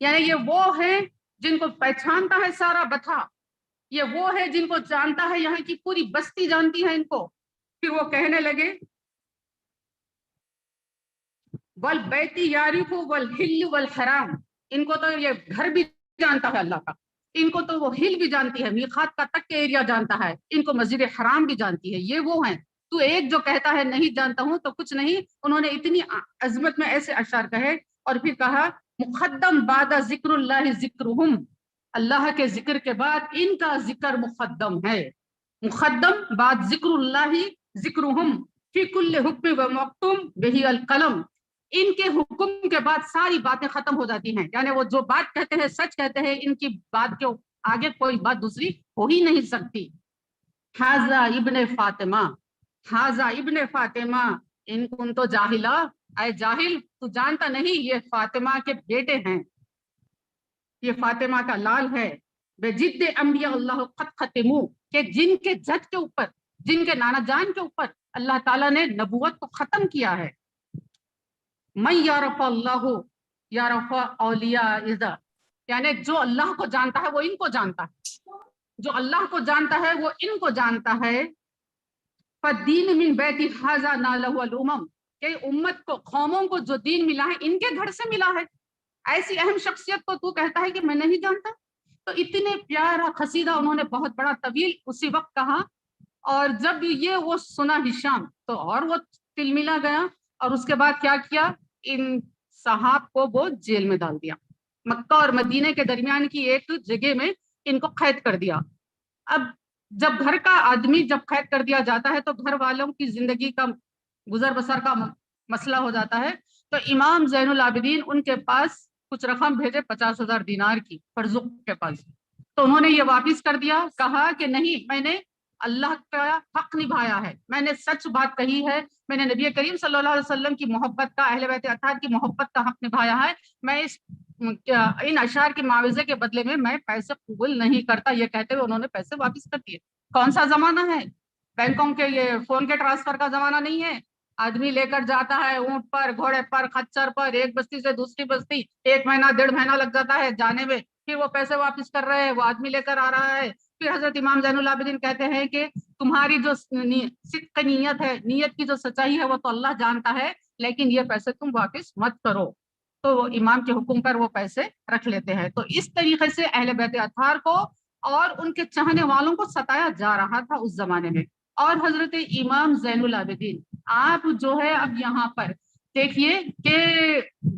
یعنی یہ وہ ہے جن کو پہچانتا ہے سارا بتھا، یہ وہ ہے جن کو جانتا ہے، یہاں کی پوری بستی جانتی ہے ان کو۔ پھر وہ کہنے لگے والبیت یعرف والحل والحرام، ان کو تو یہ گھر بھی جانتا ہے اللہ کا، ان کو تو وہ ہل بھی جانتی ہے، میقات کا تک کے ایریا جانتا ہے، ان کو مسجد حرام بھی جانتی ہے، یہ وہ ہیں۔ تو ایک جو کہتا ہے نہیں جانتا ہوں تو کچھ نہیں۔ انہوں نے اتنی عظمت میں ایسے اشعار کہے اور پھر کہا مقدم بعد ذکر اللہ ذکرہم، اللہ کے ذکر کے بعد ان کا ذکر مقدم ہے۔ مقدم بعد ذکر اللہ ذکرہم فی کل حکم و مکتوم بہ القلم، ان کے حکم کے بعد ساری باتیں ختم ہو جاتی ہیں، یعنی وہ جو بات کہتے ہیں سچ کہتے ہیں، ان کی بات کے آگے کوئی بات دوسری ہو ہی نہیں سکتی۔ ھذا ابن فاطمہ، ھذا ابن فاطمہ ان کن تو جاہلا، اے جاہل تو جانتا نہیں یہ فاطمہ کے بیٹے ہیں، یہ فاطمہ کا لال ہے۔ بجد انبیاء اللہ قد ختموا، کہ جن کے جد کے اوپر، جن کے نانا جان کے اوپر اللہ تعالیٰ نے نبوت کو ختم کیا ہے۔ من یعرف اللہ یعرف اولیاء اذا، یعنی جو اللہ کو جانتا ہے وہ ان کو جانتا ہے، جو اللہ کو جانتا ہے وہ ان کو جانتا ہے۔ فالدین من بیت ھذا نالہ الامم، کہ امت کو، قوموں کو جو دین ملا ہے ان کے گھر سے ملا ہے۔ ایسی اہم شخصیت کو تو کہتا ہے کہ میں نہیں جانتا؟ تو اتنے پیارا قصیدہ انہوں نے بہت بڑا طویل اسی وقت کہا، اور جب یہ وہ سنا ہشام تو اور وہ تلملا گیا، اور اس کے بعد کیا کیا، ان صحاب کو وہ جیل میں ڈال دیا، مکہ اور مدینے کے درمیان کی ایک جگہ میں ان کو قید کر دیا۔ اب جب گھر کا آدمی جب قید کر دیا جاتا ہے تو گھر والوں کی زندگی کا گزر بسر کا مسئلہ ہو جاتا ہے، تو امام زین العابدین ان کے پاس کچھ رقم بھیجے 50,000 دینار کی فرزق کے پاس، تو انہوں نے یہ واپس کر دیا، کہا کہ نہیں، میں نے اللہ کا حق نبھایا ہے، میں نے سچ بات کہی ہے، میں نے نبی کریم صلی اللہ علیہ وسلم کی محبت کا، اہل بیت اطہار کی محبت کا حق نبھایا ہے، میں ان اشعار کے معاوضے کے بدلے میں پیسے قبول نہیں کرتا، یہ کہتے ہوئے انہوں نے پیسے واپس کر دیے۔ کون سا زمانہ ہے؟ بینکوں کے یہ فون کے ٹرانسفر کا زمانہ نہیں ہے، آدمی لے کر جاتا ہے اونٹ پر، گھوڑے پر، خچر پر، ایک بستی سے دوسری بستی، 1 مہینہ 1.5 مہینہ لگ جاتا ہے جانے میں، پھر وہ پیسے واپس کر رہے ہیں، وہ آدمی لے کر آ رہا ہے، پھر حضرت امام زین العابدین کہتے ہیں کہ تمہاری جو صدق نیت ہے، نیت کی جو سچائی ہے وہ تو اللہ جانتا ہے، لیکن یہ پیسے تم واپس مت کرو، تو وہ امام کے حکم پر وہ پیسے رکھ لیتے ہیں۔ تو اس طریقے سے اہل بیت اطہار کو اور ان کے چاہنے والوں کو ستایا جا رہا تھا اس زمانے میں۔ اور حضرت امام زین العابدین آپ جو ہے اب یہاں پر دیکھیے کہ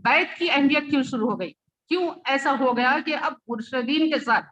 بیت کی اہمیت کیوں شروع ہو گئی، کیوں ایسا ہو گیا کہ اب مرشدین کے ساتھ،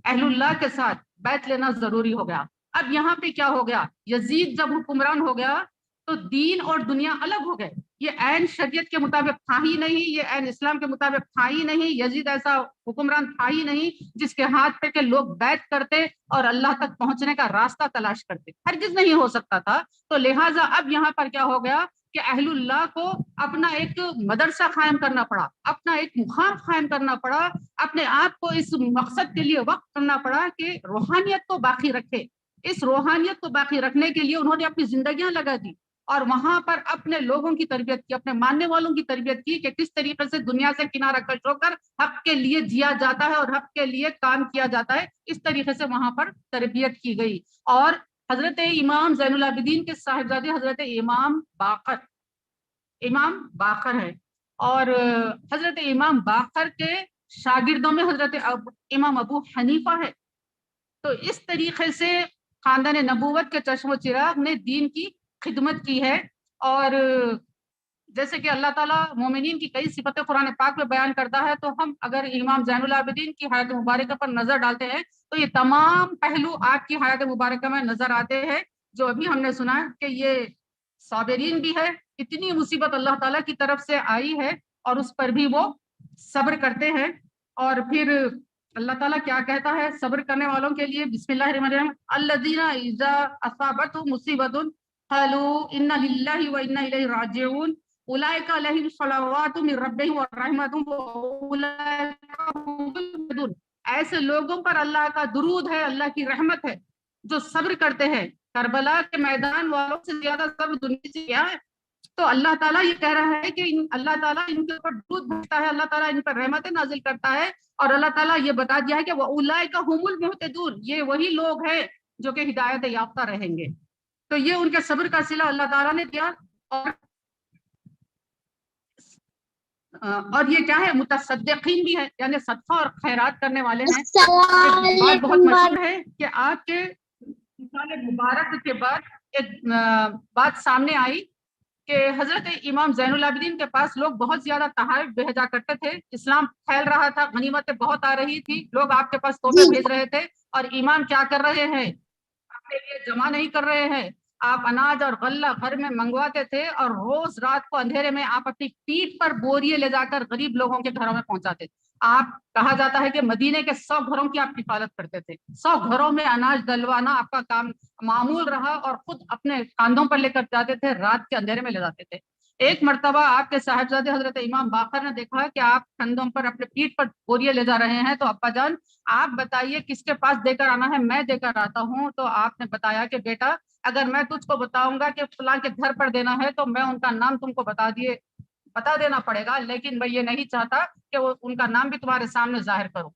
اہل اللہ کے ساتھ بیت لینا ضروری ہو گیا۔ اب یہاں پہ کیا ہو گیا، یزید جب حکمران ہو گیا تو دین اور دنیا الگ ہو گئے، یہ عین شریعت کے مطابق تھا ہی نہیں، یہ عین اسلام کے مطابق تھا ہی نہیں، یزید ایسا حکمران تھا ہی نہیں جس کے ہاتھ پہ کہ لوگ بیعت کرتے اور اللہ تک پہنچنے کا راستہ تلاش کرتے، ہرگز نہیں ہو سکتا تھا۔ تو لہٰذا اب یہاں پر کیا ہو گیا کہ اہل اللہ کو اپنا ایک مدرسہ قائم کرنا پڑا، اپنا ایک مقام قائم کرنا پڑا، اپنے آپ کو اس مقصد کے لیے وقف کرنا پڑا کہ روحانیت کو باقی رکھے۔ اس روحانیت کو باقی رکھنے کے لیے انہوں نے اپنی زندگیاں لگا دی اور وہاں پر اپنے لوگوں کی تربیت کی، اپنے ماننے والوں کی تربیت کی کہ کس طریقے سے دنیا سے کنارہ کش ہو کر حق کے لیے جیا جاتا ہے اور حق کے لیے کام کیا جاتا ہے، اس طریقے سے وہاں پر تربیت کی گئی۔ اور حضرت امام زین العابدین کے صاحبزادے حضرت امام باقر ہے، اور حضرت امام باقر کے شاگردوں میں حضرت امام ابو حنیفہ ہے۔ تو اس طریقے سے خاندان نبوت کے چشم و چراغ نے دین کی خدمت کی ہے۔ اور جیسے کہ اللہ تعالیٰ مومنین کی کئی صفتیں قرآن پاک میں بیان کرتا ہے، تو ہم اگر امام زین العابدین کی حیات مبارکہ پر نظر ڈالتے ہیں تو یہ تمام پہلو آپ کی حیات مبارکہ میں نظر آتے ہیں، جو ابھی ہم نے سنا کہ یہ صابرین بھی ہے، اتنی مصیبت اللہ تعالیٰ کی طرف سے آئی ہے اور اس پر بھی وہ صبر کرتے ہیں۔ اور پھر اللہ تعالیٰ کیا کہتا ہے صبر کرنے والوں کے لیے، بسم اللہ الرحمن الرحیم، الذین اذا اصابتهم مصیبۃ قالوا انا للہ وانا الیہ راجعون اولئک علیہم صلوات من ربہم ورحمۃ واولئک هم المہتدون۔ ایسے لوگوں پر اللہ کا درود ہے، اللہ کی رحمت ہے، جو صبر کرتے ہیں۔ کربلا کے میدان والوں سے زیادہ صبر دنیا سے کیا ہے؟ تو اللہ تعالیٰ یہ کہہ رہا ہے کہ اللہ تعالیٰ ان کے اوپر درود بھیجتا ہے، اللہ تعالیٰ ان پر رحمتیں نازل کرتا ہے، اور اللہ تعالیٰ یہ بتا دیا ہے کہ وَأُولَئِكَ هُمُ الْمُهْتَدُونَ، یہ وہی لوگ ہیں جو کہ ہدایت یافتہ رہیں گے۔ تو یہ ان کے صبر کا صلہ اللہ تعالیٰ نے دیا۔ اور یہ کیا ہے، متصدقین بھی ہے، یعنی صدقہ اور خیرات کرنے والے ہیں۔ ایک بات بہت مشہور ہے کہ آپ کے مثال مبارک کے بعد ایک بات سامنے آئی کہ حضرت امام زین العابدین کے پاس لوگ بہت زیادہ تحائف بھیجا کرتے تھے، اسلام پھیل رہا تھا، غنیمتیں بہت آ رہی تھی، لوگ آپ کے پاس تحفے بھیج رہے تھے، اور امام کیا کر رہے ہیں، اپنے لیے جمع نہیں کر رہے ہیں، آپ اناج اور غلہ گھر میں منگواتے تھے اور روز رات کو اندھیرے میں آپ اپنی پیٹھ پر بوریے لے جا کر غریب لوگوں کے گھروں میں پہنچاتے تھے۔ آپ کہا جاتا ہے کہ مدینے کے 100 گھروں کی آپ کفالت کرتے تھے، 100 گھروں میں اناج ڈلوانا آپ کا کام معمول رہا، اور خود اپنے کاندھوں پر لے کر جاتے تھے، رات کے اندھیرے میں لے جاتے تھے۔ ایک مرتبہ آپ کے صاحبزادے حضرت امام باقر نے دیکھا کہ آپ کندھوں پر اپنے پیٹھ پر بوریے لے جا رہے ہیں، تو ابا جان آپ بتائیے کس کے پاس دے کر آنا ہے، میں دے کر آتا ہوں۔ تو آپ نے بتایا کہ بیٹا اگر میں تجھ کو بتاؤں گا کہ فلاں کے گھر پر دینا ہے تو میں ان کا نام تم کو بتا دینا پڑے گا، لیکن میں یہ نہیں چاہتا کہ وہ ان کا نام بھی تمہارے سامنے ظاہر کروں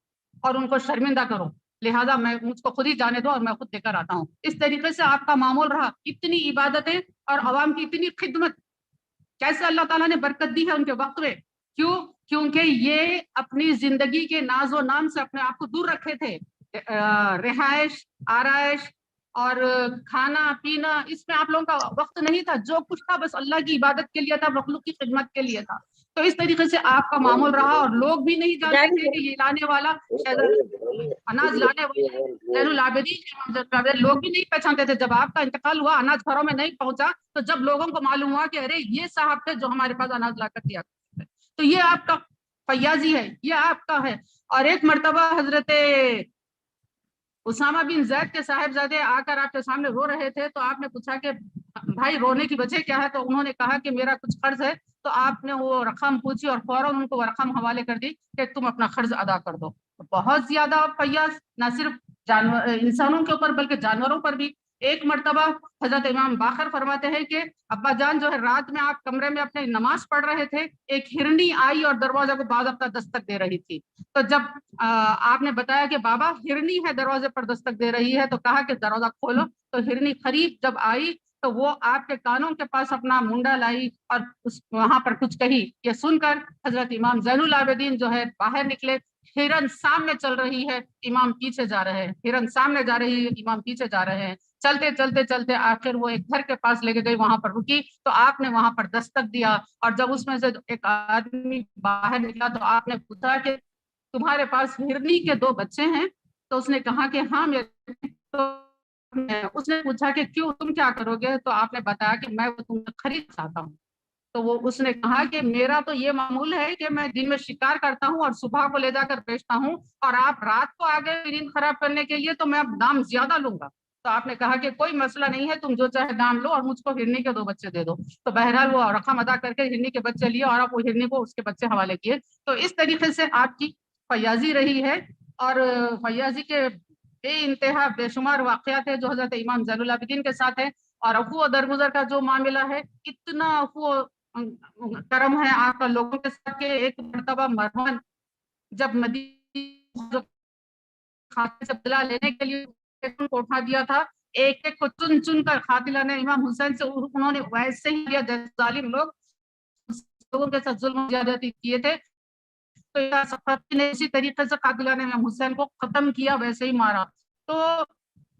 اور ان کو شرمندہ کروں، لہٰذا میں مجھ کو خود ہی جانے دو اور میں خود دے کر آتا ہوں۔ اس طریقے سے آپ کا معمول رہا، اتنی عبادتیں اور عوام کی اتنی خدمت، کیسے اللہ تعالیٰ نے برکت دی ہے ان کے وقت میں، کیونکہ یہ اپنی زندگی کے ناز و نام سے اپنے آپ کو دور رکھے تھے، رہائش، آرائش اور کھانا پینا، اس میں آپ لوگوں کا وقت نہیں تھا، جو کچھ تھا بس اللہ کی عبادت کے لیے تھا، مخلوق کی خدمت کے لیے تھا۔ تو اس طریقے سے آپ کا معمول رہا، اور لوگ بھی نہیں جانتے تھے کہ یہ لانے والا اناج لانے والے زین العابدین، لوگ بھی نہیں پہچانتے تھے۔ جب آپ کا انتقال ہوا، اناج گھروں میں نہیں پہنچا، تو جب لوگوں کو معلوم ہوا کہ ارے یہ صاحب تھے جو ہمارے پاس اناج لا کر دیا کرتے تھے، تو یہ آپ کا فیاضی ہے، یہ آپ کا ہے۔ اور ایک مرتبہ حضرت اسامہ بن زید کے صاحبزادے آ کر آپ کے سامنے رو رہے تھے، تو آپ نے پوچھا کہ بھائی رونے کی وجہ کیا ہے؟ تو انہوں نے کہا کہ میرا کچھ قرض ہے۔ تو آپ نے وہ رقم پوچھی اور فوراً ان کو وہ رقم حوالے کر دی کہ تم اپنا قرض ادا کر دو۔ بہت زیادہ فیاض، نہ صرف انسانوں کے اوپر بلکہ جانوروں پر بھی۔ ایک مرتبہ حضرت امام باقر فرماتے ہیں کہ ابا جان جو ہے رات میں آپ کمرے میں اپنے نماز پڑھ رہے تھے، ایک ہرنی آئی اور دروازے کو باضابطہ دستک دے رہی تھی۔ تو جب آپ نے بتایا کہ بابا ہرنی ہے دروازے پر دستک دے رہی ہے، تو کہا کہ دروازہ کھولو۔ تو ہرنی قریب جب آئی تو وہ آپ کے کانوں کے پاس اپنا منڈا لائی اور وہاں پر کچھ کہی۔ یہ سن کر حضرت امام زین العابدین جو ہے باہر نکلے، ہرن سامنے چل رہی ہے، امام پیچھے جا رہے ہیں، ہرن سامنے جا رہی ہے، امام پیچھے جا رہے ہیں۔ چلتے چلتے چلتے آخر وہ ایک گھر کے پاس لے کے گئی، وہاں پر رکی، تو آپ نے وہاں پر دستک دیا، اور جب اس میں سے ایک آدمی باہر نکلا تو آپ نے پوچھا کہ تمہارے پاس ہرنی کے 2 بچے ہیں؟ تو اس نے کہا کہ ہاں میرے۔ تو اس نے پوچھا کہ کیوں، تم کیا کرو گے؟ تو آپ نے بتایا کہ میں وہ تم سے خرید چاہتا ہوں۔ تو وہ اس نے کہا کہ میرا تو یہ معمول ہے کہ میں دن میں شکار کرتا ہوں اور صبح کو لے جا کر بیچتا ہوں، اور آپ رات کو آگے نیند خراب کرنے کے لیے تو میں اب دام زیادہ لوں گا۔ تو آپ نے کہا کہ کوئی مسئلہ نہیں ہے، تم جو چاہے دام لو اور مجھ کو ہرنی کے 2 بچے دے دو۔ تو بہرحال وہ رقم ادا کر کے ہرنی کے بچے لیے، اور آپ وہ ہرنی کو اس کے بچے حوالے کیے۔ تو اس طریقے سے آپ کی فیاضی رہی ہے، اور فیاضی کے بے انتہا بے شمار واقعات ہیں جو حضرت امام زین العابدین کے ساتھ ہیں۔ اور عفو و درگزر کا جو معاملہ ہے، اتنا عفو کرم ہے آپ کا لوگوں کے ساتھ کہ ایک مرتبہ مروان جب مدینہ سے بدلہ لینے کے لیے کو اٹھا دیا تھا، ایک ایک کو چن چن کر قاتلہ نے امام حسین سے انہوں نے ویسے ہی کیا جیسے ظالم لوگ لوگوں کے ساتھ ظلم و زیادتی کیے تھے، تو صفوی نے اسی طریقے سے قاتلہ نے امام حسین کو ختم کیا، ویسے ہی مارا۔ تو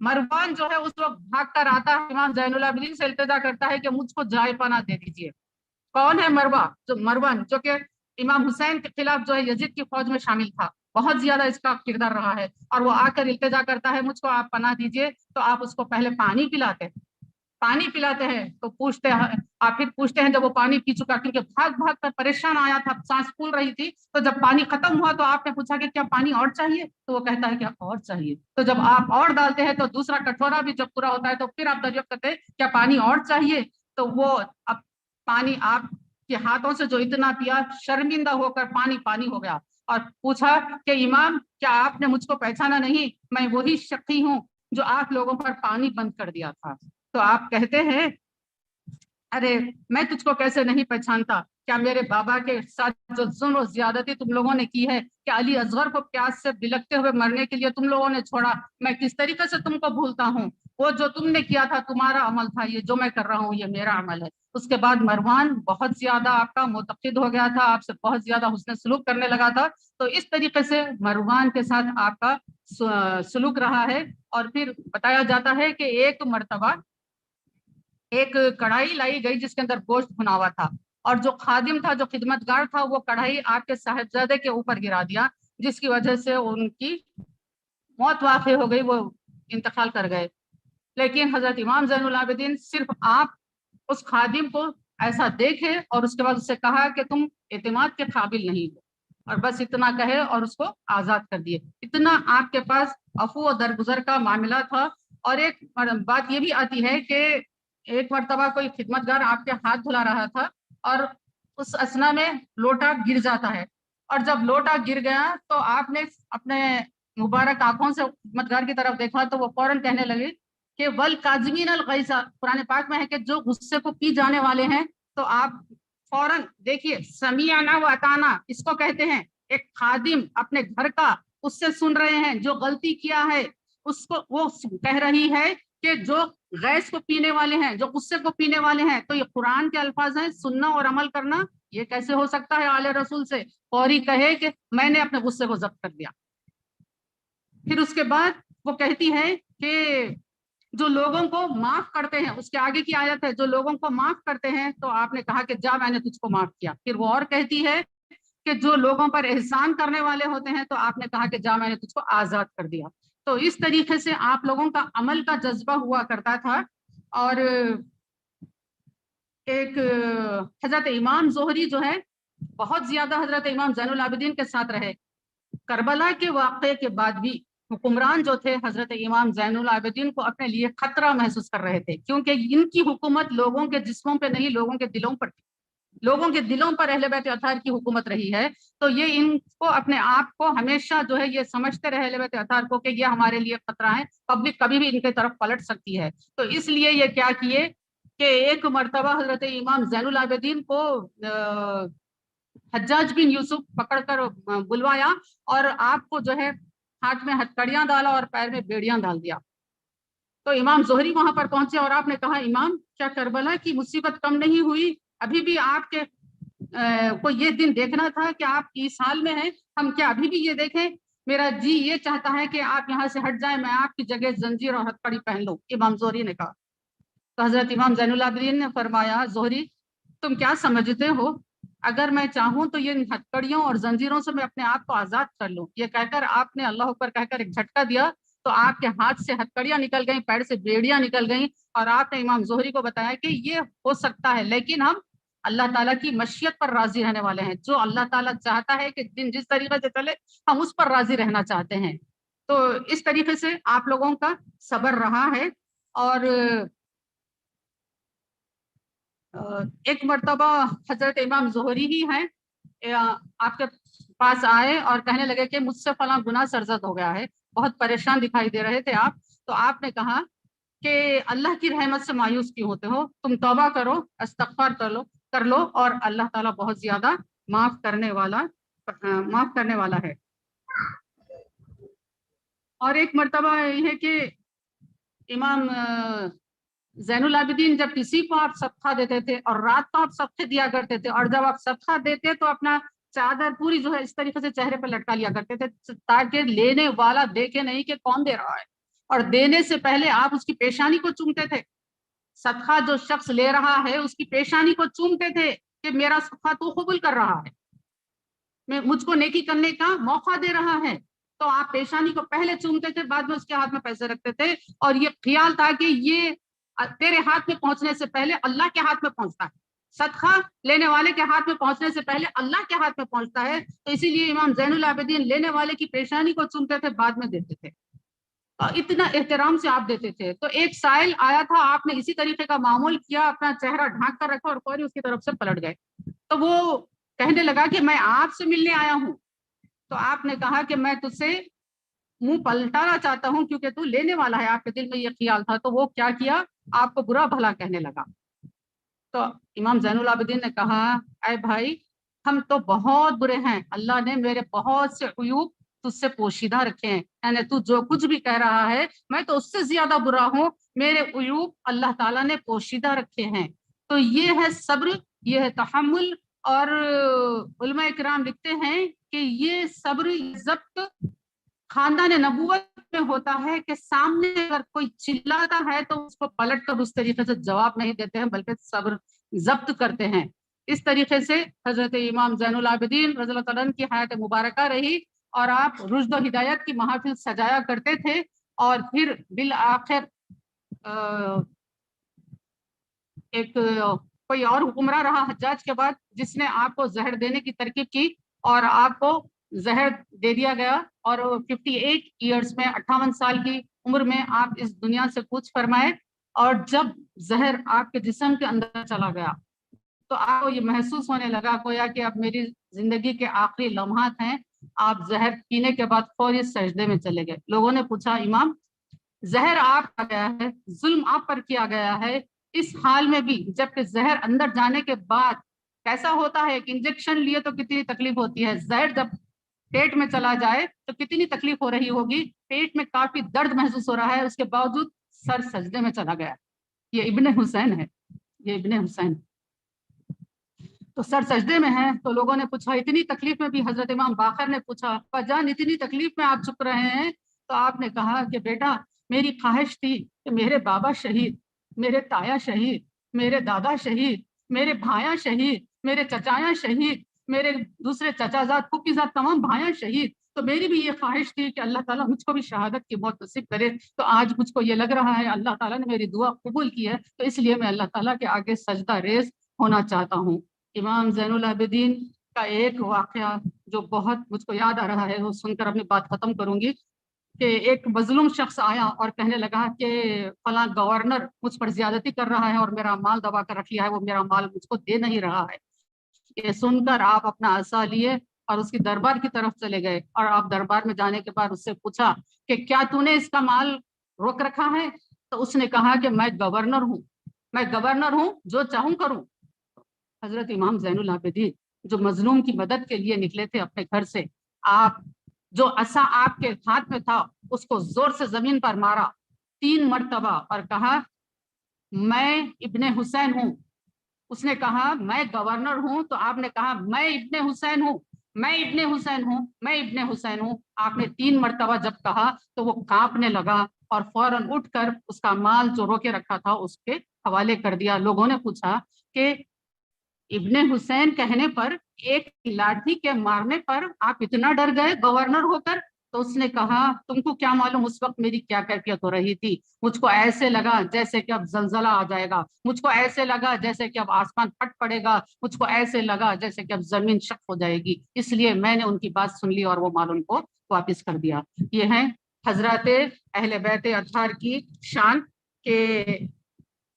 مروان جو ہے اس وقت بھاگ کر آتا ہے، امام زین العابدین سے التجا کرتا ہے کہ مجھ کو جائے پناہ دے دیجیے۔ کون ہے مروان جو کہ امام حسین کے خلاف جو ہے یزید کی فوج میں شامل تھا، بہت زیادہ اس کا کردار رہا ہے، اور وہ آ کر التجا کرتا ہے مجھ کو آپ پناہ دیجیے۔ تو آپ اس کو پہلے پانی پلاتے ہیں تو پوچھتے ہیں، آپ پھر پوچھتے ہیں جب وہ پانی پی چکا، کیونکہ بھاگ بھاگ کر پریشان آیا تھا، سانس پھول رہی تھی، تو جب پانی ختم ہوا تو آپ نے پوچھا کہ کیا پانی اور چاہیے؟ تو وہ کہتا ہے کہ اور چاہیے۔ تو جب آپ اور ڈالتے ہیں تو دوسرا کٹورا بھی جب پورا ہوتا ہے تو پھر آپ دریافت کرتے ہیں کیا پانی اور چاہیے؟ تو وہ اب پانی آپ کے ہاتھوں سے جو اتنا پیا، شرمندہ ہو کر پانی ہو گیا، اور پوچھا کہ امام کیا آپ نے مجھ کو پہچانا نہیں؟ میں وہی شقی ہوں جو آپ لوگوں پر پانی بند کر دیا تھا۔ تو آپ کہتے ہیں ارے میں تجھ کو کیسے نہیں پہچانتا، کیا میرے بابا کے ساتھ جو ظلم و زیادتی تم لوگوں نے کی ہے، کہ علی اصغر کو پیاس سے بلکتے ہوئے مرنے کے لیے تم لوگوں نے چھوڑا، میں کس طریقے سے تم کو بھولتا ہوں؟ وہ جو تم نے کیا تھا تمہارا عمل تھا، یہ جو میں کر رہا ہوں یہ میرا عمل ہے۔ اس کے بعد مروان بہت زیادہ آپ کا معتقد ہو گیا تھا، آپ سے بہت زیادہ حسن سلوک کرنے لگا تھا۔ تو اس طریقے سے مروان کے ساتھ آپ کا سلوک رہا ہے۔ اور پھر بتایا جاتا ہے کہ ایک مرتبہ ایک کڑھائی لائی گئی جس کے اندر گوشت بھنا ہوا تھا، اور جو خادم تھا، جو خدمتگار تھا، وہ کڑھائی آپ کے صاحبزادے کے اوپر گرا دیا، جس کی وجہ سے ان کی موت واقع ہو گئی، وہ انتقال کر گئے۔ لیکن حضرت امام زین العابدین صرف آپ اس خادم کو ایسا دیکھے اور اس کے بعد اس سے کہا کہ تم اعتماد کے قابل نہیں ہو، اور بس اتنا کہے اور اس کو آزاد کر دیے۔ اتنا آپ کے پاس عفو و درگزر کا معاملہ تھا۔ اور ایک بات یہ بھی آتی ہے کہ ایک مرتبہ کوئی خدمتگار آپ کے ہاتھ دھلا رہا تھا، اور اس اسنا میں لوٹا گر جاتا ہے، اور جب لوٹا گر گیا تو آپ نے اپنے مبارک آنکھوں سے خدمتگار کی طرف دیکھا تو وہ فوراً کہنے لگے کہ والکاظمین الغیظ، قرآن پاک میں ہے کہ جو غصے کو پی جانے والے ہیں۔ تو آپ فوراً دیکھیے سمیعنا و اطعنا اس کو کہتے ہیں، ایک خادم اپنے گھر کا اس سے سن رہے ہیں جو غلطی کیا ہے، اس کو وہ کہہ رہی ہے کہ جو غیظ کو پینے والے ہیں، جو غصے کو پینے والے ہیں، تو یہ قرآن کے الفاظ ہیں، سننا اور عمل کرنا یہ کیسے ہو سکتا ہے آل رسول سے؟ فوری کہے کہ میں نے اپنے غصے کو ضبط کر دیا۔ پھر اس کے بعد وہ کہتی ہے کہ جو لوگوں کو معاف کرتے ہیں، اس کے آگے کی آیت ہے جو لوگوں کو معاف کرتے ہیں تو آپ نے کہا کہ جا میں نے تجھ کو معاف کیا. پھر وہ اور کہتی ہے کہ جو لوگوں پر احسان کرنے والے ہوتے ہیں تو آپ نے کہا کہ جا میں نے تجھ کو آزاد کر دیا. تو اس طریقے سے آپ لوگوں کا عمل کا جذبہ ہوا کرتا تھا. اور ایک حضرت امام زہری جو ہے بہت زیادہ حضرت امام زین العابدین کے ساتھ رہے. کربلا کے واقعے کے بعد بھی حکمران جو تھے حضرت امام زین العابدین کو اپنے لیے خطرہ محسوس کر رہے تھے، کیونکہ ان کی حکومت لوگوں کے جسموں پہ نہیں، لوگوں کے دلوں پر تھی. لوگوں کے دلوں پر اہل بیت اطہار کی حکومت رہی ہے. تو یہ ان کو اپنے آپ کو ہمیشہ جو ہے یہ سمجھتے رہے اہل بیت اطہار کو کہ یہ ہمارے لیے خطرہ ہے، پبلک کبھی بھی ان کی طرف پلٹ سکتی ہے. تو اس لیے یہ کیا کیے کہ ایک مرتبہ حضرت امام زین العابدین کو حجاج بن یوسف پکڑ کر بلوایا اور آپ کو جو ہے ہاتھ میں ہتھکڑیاں ڈالا اور پیر میں بیڑیاں ڈال دیا. تو امام زہری وہاں پر پہنچے اور آپ نے کہا امام کیا کربلا کی مصیبت کم نہیں ہوئی؟ ابھی بھی آپ کے کو یہ دن دیکھنا تھا کہ آپ اس حال میں ہیں، ہم کیا ابھی بھی یہ دیکھیں؟ میرا جی یہ چاہتا ہے کہ آپ یہاں سے ہٹ جائیں، میں آپ کی جگہ زنجیر اور ہتھکڑی پہن لوں. امام زہری نے کہا. تو حضرت امام زین العابدین نے فرمایا زہری تم کیا سمجھتے ہو؟ اگر میں چاہوں تو یہ ہتھکڑیوں اور زنجیروں سے میں اپنے آپ کو آزاد کر لوں. یہ کہہ کر آپ نے اللہ اکبر کہہ کر ایک جھٹکا دیا تو آپ کے ہاتھ سے ہتھکڑیاں نکل گئیں، پیر سے بیڑیاں نکل گئیں اور آپ نے امام زہری کو بتایا کہ یہ ہو سکتا ہے لیکن ہم اللہ تعالیٰ کی مشیت پر راضی رہنے والے ہیں. جو اللہ تعالیٰ چاہتا ہے کہ دن جس طریقے سے چلے ہم اس پر راضی رہنا چاہتے ہیں. تو اس طریقے سے آپ لوگوں کا صبر رہا ہے. اور ایک مرتبہ حضرت امام زہری ہی ہیں آپ کے پاس آئے اور کہنے لگے کہ مجھ سے فلاں گناہ سرزد ہو گیا ہے، بہت پریشان دکھائی دے رہے تھے آپ. تو آپ نے کہا کہ اللہ کی رحمت سے مایوس کیوں ہوتے ہو؟ تم توبہ کرو، استغفار کر لو اور اللہ تعالیٰ بہت زیادہ معاف کرنے والا ہے. اور ایک مرتبہ یہ ہے کہ امام زین العابدین جب کسی کو آپ صدقہ دیتے تھے اور رات کو آپ صدقے دیا کرتے تھے اور جب آپ صدقہ دیتے تو اپنا چادر پوری جو ہے اس طریقے سے چہرے پہ لٹکا لیا کرتے تھے تاکہ لینے والا دیکھے نہیں کہ کون دے رہا ہے. اور دینے سے پہلے آپ اس کی پیشانی کو چومتے تھے. صدقہ جو شخص لے رہا ہے اس کی پیشانی کو چومتے تھے کہ میرا صدقہ تو قبول کر رہا ہے، مجھ کو نیکی کرنے کا موقع دے رہا ہے. تو آپ پیشانی کو پہلے چومتے تھے، بعد میں اس کے ہاتھ میں پیسے رکھتے تھے اور یہ خیال تھا کہ یہ تیرے ہاتھ میں پہنچنے سے پہلے اللہ کے ہاتھ میں پہنچتا ہے، صدقہ لینے والے کے ہاتھ میں پہنچنے سے پہلے اللہ کے ہاتھ میں پہنچتا ہے. تو اسی لیے امام زین العابدین لینے والے کی پیشانی کو چومتے تھے، بعد میں دیتے تھے. اتنا احترام سے آپ دیتے تھے. تو ایک سائل آیا تھا، آپ نے اسی طریقے کا معمول کیا، اپنا چہرہ ڈھانک کر رکھا اور فوری اس کی طرف سے پلٹ گئے. تو وہ کہنے لگا کہ میں آپ سے ملنے آیا ہوں. تو آپ نے کہا کہ میں تجھ سے منہ پلٹانا چاہتا ہوں کیونکہ تو لینے والا ہے، آپ کے دل میں یہ خیال تھا. تو وہ کیا کیا، آپ کو برا بھلا کہنے لگا. تو امام زین العابدین نے کہا اے بھائی ہم تو بہت برے ہیں، اللہ نے میرے بہت سے عیوب تجھ سے پوشیدہ رکھے ہیں، یعنی تو جو کچھ بھی کہہ رہا ہے میں تو اس سے زیادہ برا ہوں، میرے عیوب اللہ تعالیٰ نے پوشیدہ رکھے ہیں. تو یہ ہے صبر، یہ ہے تحمل. اور علماء کرام لکھتے ہیں کہ یہ صبر ضبط خاندان نبوت میں ہوتا ہے کہ سامنے اگر کوئی چلاتا ہے تو اس کو پلٹ کر اس طریقے سے جواب نہیں دیتے ہیں بلکہ صبر ضبط کرتے ہیں. اس طریقے سے حضرت امام زین العابدین رضی اللہ تعالیٰ عنہ کی حیات مبارکہ رہی اور آپ رشد و ہدایت کی محافل سجایا کرتے تھے. اور پھر بالآخر ایک کوئی اور حکمراں رہا حجاج کے بعد جس نے آپ کو زہر دینے کی ترکیب کی اور آپ کو زہر دے دیا گیا اور 58 ایئرز میں 58 سال کی عمر میں آپ اس دنیا سے کوچ فرمائے. اور جب زہر آپ کے جسم کے اندر چلا گیا تو آپ کو یہ محسوس ہونے لگا گویا کہ اب میری زندگی کے آخری لمحات ہیں. آپ زہر پینے کے بعد فوری سجدے میں چلے گئے. لوگوں نے پوچھا امام زہر آپ کا گیا ہے، ظلم آپ پر کیا گیا ہے، اس حال میں بھی جبکہ زہر اندر جانے کے بعد کیسا ہوتا ہے، ایک انجیکشن لیے تو کتنی تکلیف ہوتی ہے، زہر جب پیٹ میں چلا جائے تو کتنی تکلیف ہو رہی ہوگی، پیٹ میں کافی درد محسوس ہو رہا ہے، اس کے باوجود سر سجدے میں چلا گیا. یہ ابن حسین ہے، یہ ابن حسین تو سر سجدے میں ہے. تو لوگوں نے پوچھا اتنی تکلیف میں بھی، حضرت امام باقر نے پوچھا جان اتنی تکلیف میں آپ چھپ رہے ہیں؟ تو آپ نے کہا کہ بیٹا میری خواہش تھی کہ میرے بابا شہید، میرے تایا شہید، میرے دادا شہید، میرے بھائیاں شہید، میرے چچایاں شہید، میرے دوسرے چچا زاد پھوپھی زاد تمام بھائیاں شہید، تو میری بھی یہ خواہش تھی کہ اللہ تعالیٰ مجھ کو بھی شہادت کی موت نصیب کرے۔ تو آج مجھ کو یہ لگ رہا ہے اللہ تعالیٰ نے میری دعا قبول کی ہے، تو اس لیے میں اللہ تعالیٰ کے آگے سجدہ ریز ہونا چاہتا ہوں۔ امام زین العابدین کا ایک واقعہ جو بہت مجھ کو یاد آ رہا ہے، وہ سن کر اپنی بات ختم کروں گی، کہ ایک مظلوم شخص آیا اور کہنے لگا کہ فلاں گورنر مجھ پر زیادتی کر رہا ہے اور میرا مال دبا کر رکھ لیا ہے، وہ میرا مال مجھ کو دے نہیں رہا ہے۔ یہ سن کر آپ اپنا عصا لیے اور اس کی دربار کی طرف چلے گئے، اور آپ دربار میں جانے کے بعد اس سے پوچھا کہ کیا تو نے اس کا مال روک رکھا ہے؟ تو اس نے کہا کہ میں گورنر ہوں، میں گورنر ہوں، جو چاہوں کروں۔ حضرت امام زین العابدین جو مظلوم کی مدد کے لیے نکلے تھے اپنے گھر سے، آپ جو عصا آپ کے ہاتھ میں تھا اس کو زور سے زمین پر مارا 3 مرتبہ اور کہا میں ابن حسین ہوں۔ اس نے کہا میں گورنر ہوں، تو آپ نے کہا میں ابن حسین ہوں، میں ابن حسین ہوں، میں ابن حسین ہوں۔ آپ نے 3 مرتبہ جب کہا تو وہ کانپنے لگا اور فوراً اٹھ کر اس کا مال جو روکے رکھا تھا اس کے حوالے کر دیا۔ لوگوں نے پوچھا کہ ابن حسین کہنے پر، ایک لاٹھی کے مارنے پر آپ اتنا ڈر گئے گورنر ہو کر؟ تو اس نے کہا تم کو کیا معلوم اس وقت میری کیا کیفیت ہو رہی تھی؟ مجھ کو ایسے لگا جیسے کہ اب زلزلہ آ جائے گا، مجھ کو ایسے لگا جیسے کہ اب آسمان پھٹ پڑے گا، مجھ کو ایسے لگا جیسے کہ اب زمین شق ہو جائے گی، اس لیے میں نے ان کی بات سن لی اور وہ مال ان کو واپس کر دیا۔ یہ ہیں حضرات اہل بیت اطہار کی شان، کہ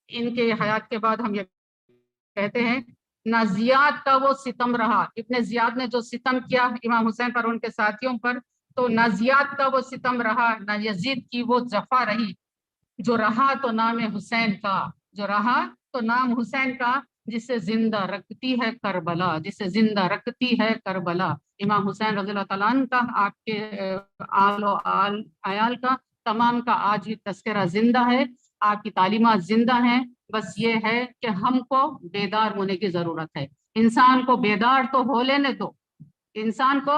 ان کے حیات کے بعد ہم یہ کہتے ہیں نہ زیاد کا وہ ستم رہا، ابن زیاد نے جو ستم کیا امام حسین پر ان کے ساتھیوں پر، تو نہ زیاد کا وہ ستم رہا، نہ یزید کی وہ جفا رہی، جو رہا تو نام حسین کا، جو رہا تو نام حسین کا، جسے زندہ رکھتی ہے کربلا، جسے زندہ رکھتی ہے کربلا۔ امام حسین رضی اللہ تعالیٰ عنہ کا، آپ کے آل و عیال کا تمام کا آج بھی تذکرہ زندہ ہے، آپ کی تعلیمات زندہ ہیں۔ بس یہ ہے کہ ہم کو بیدار ہونے کی ضرورت ہے۔ انسان کو بیدار تو ہو لینے دو، انسان کو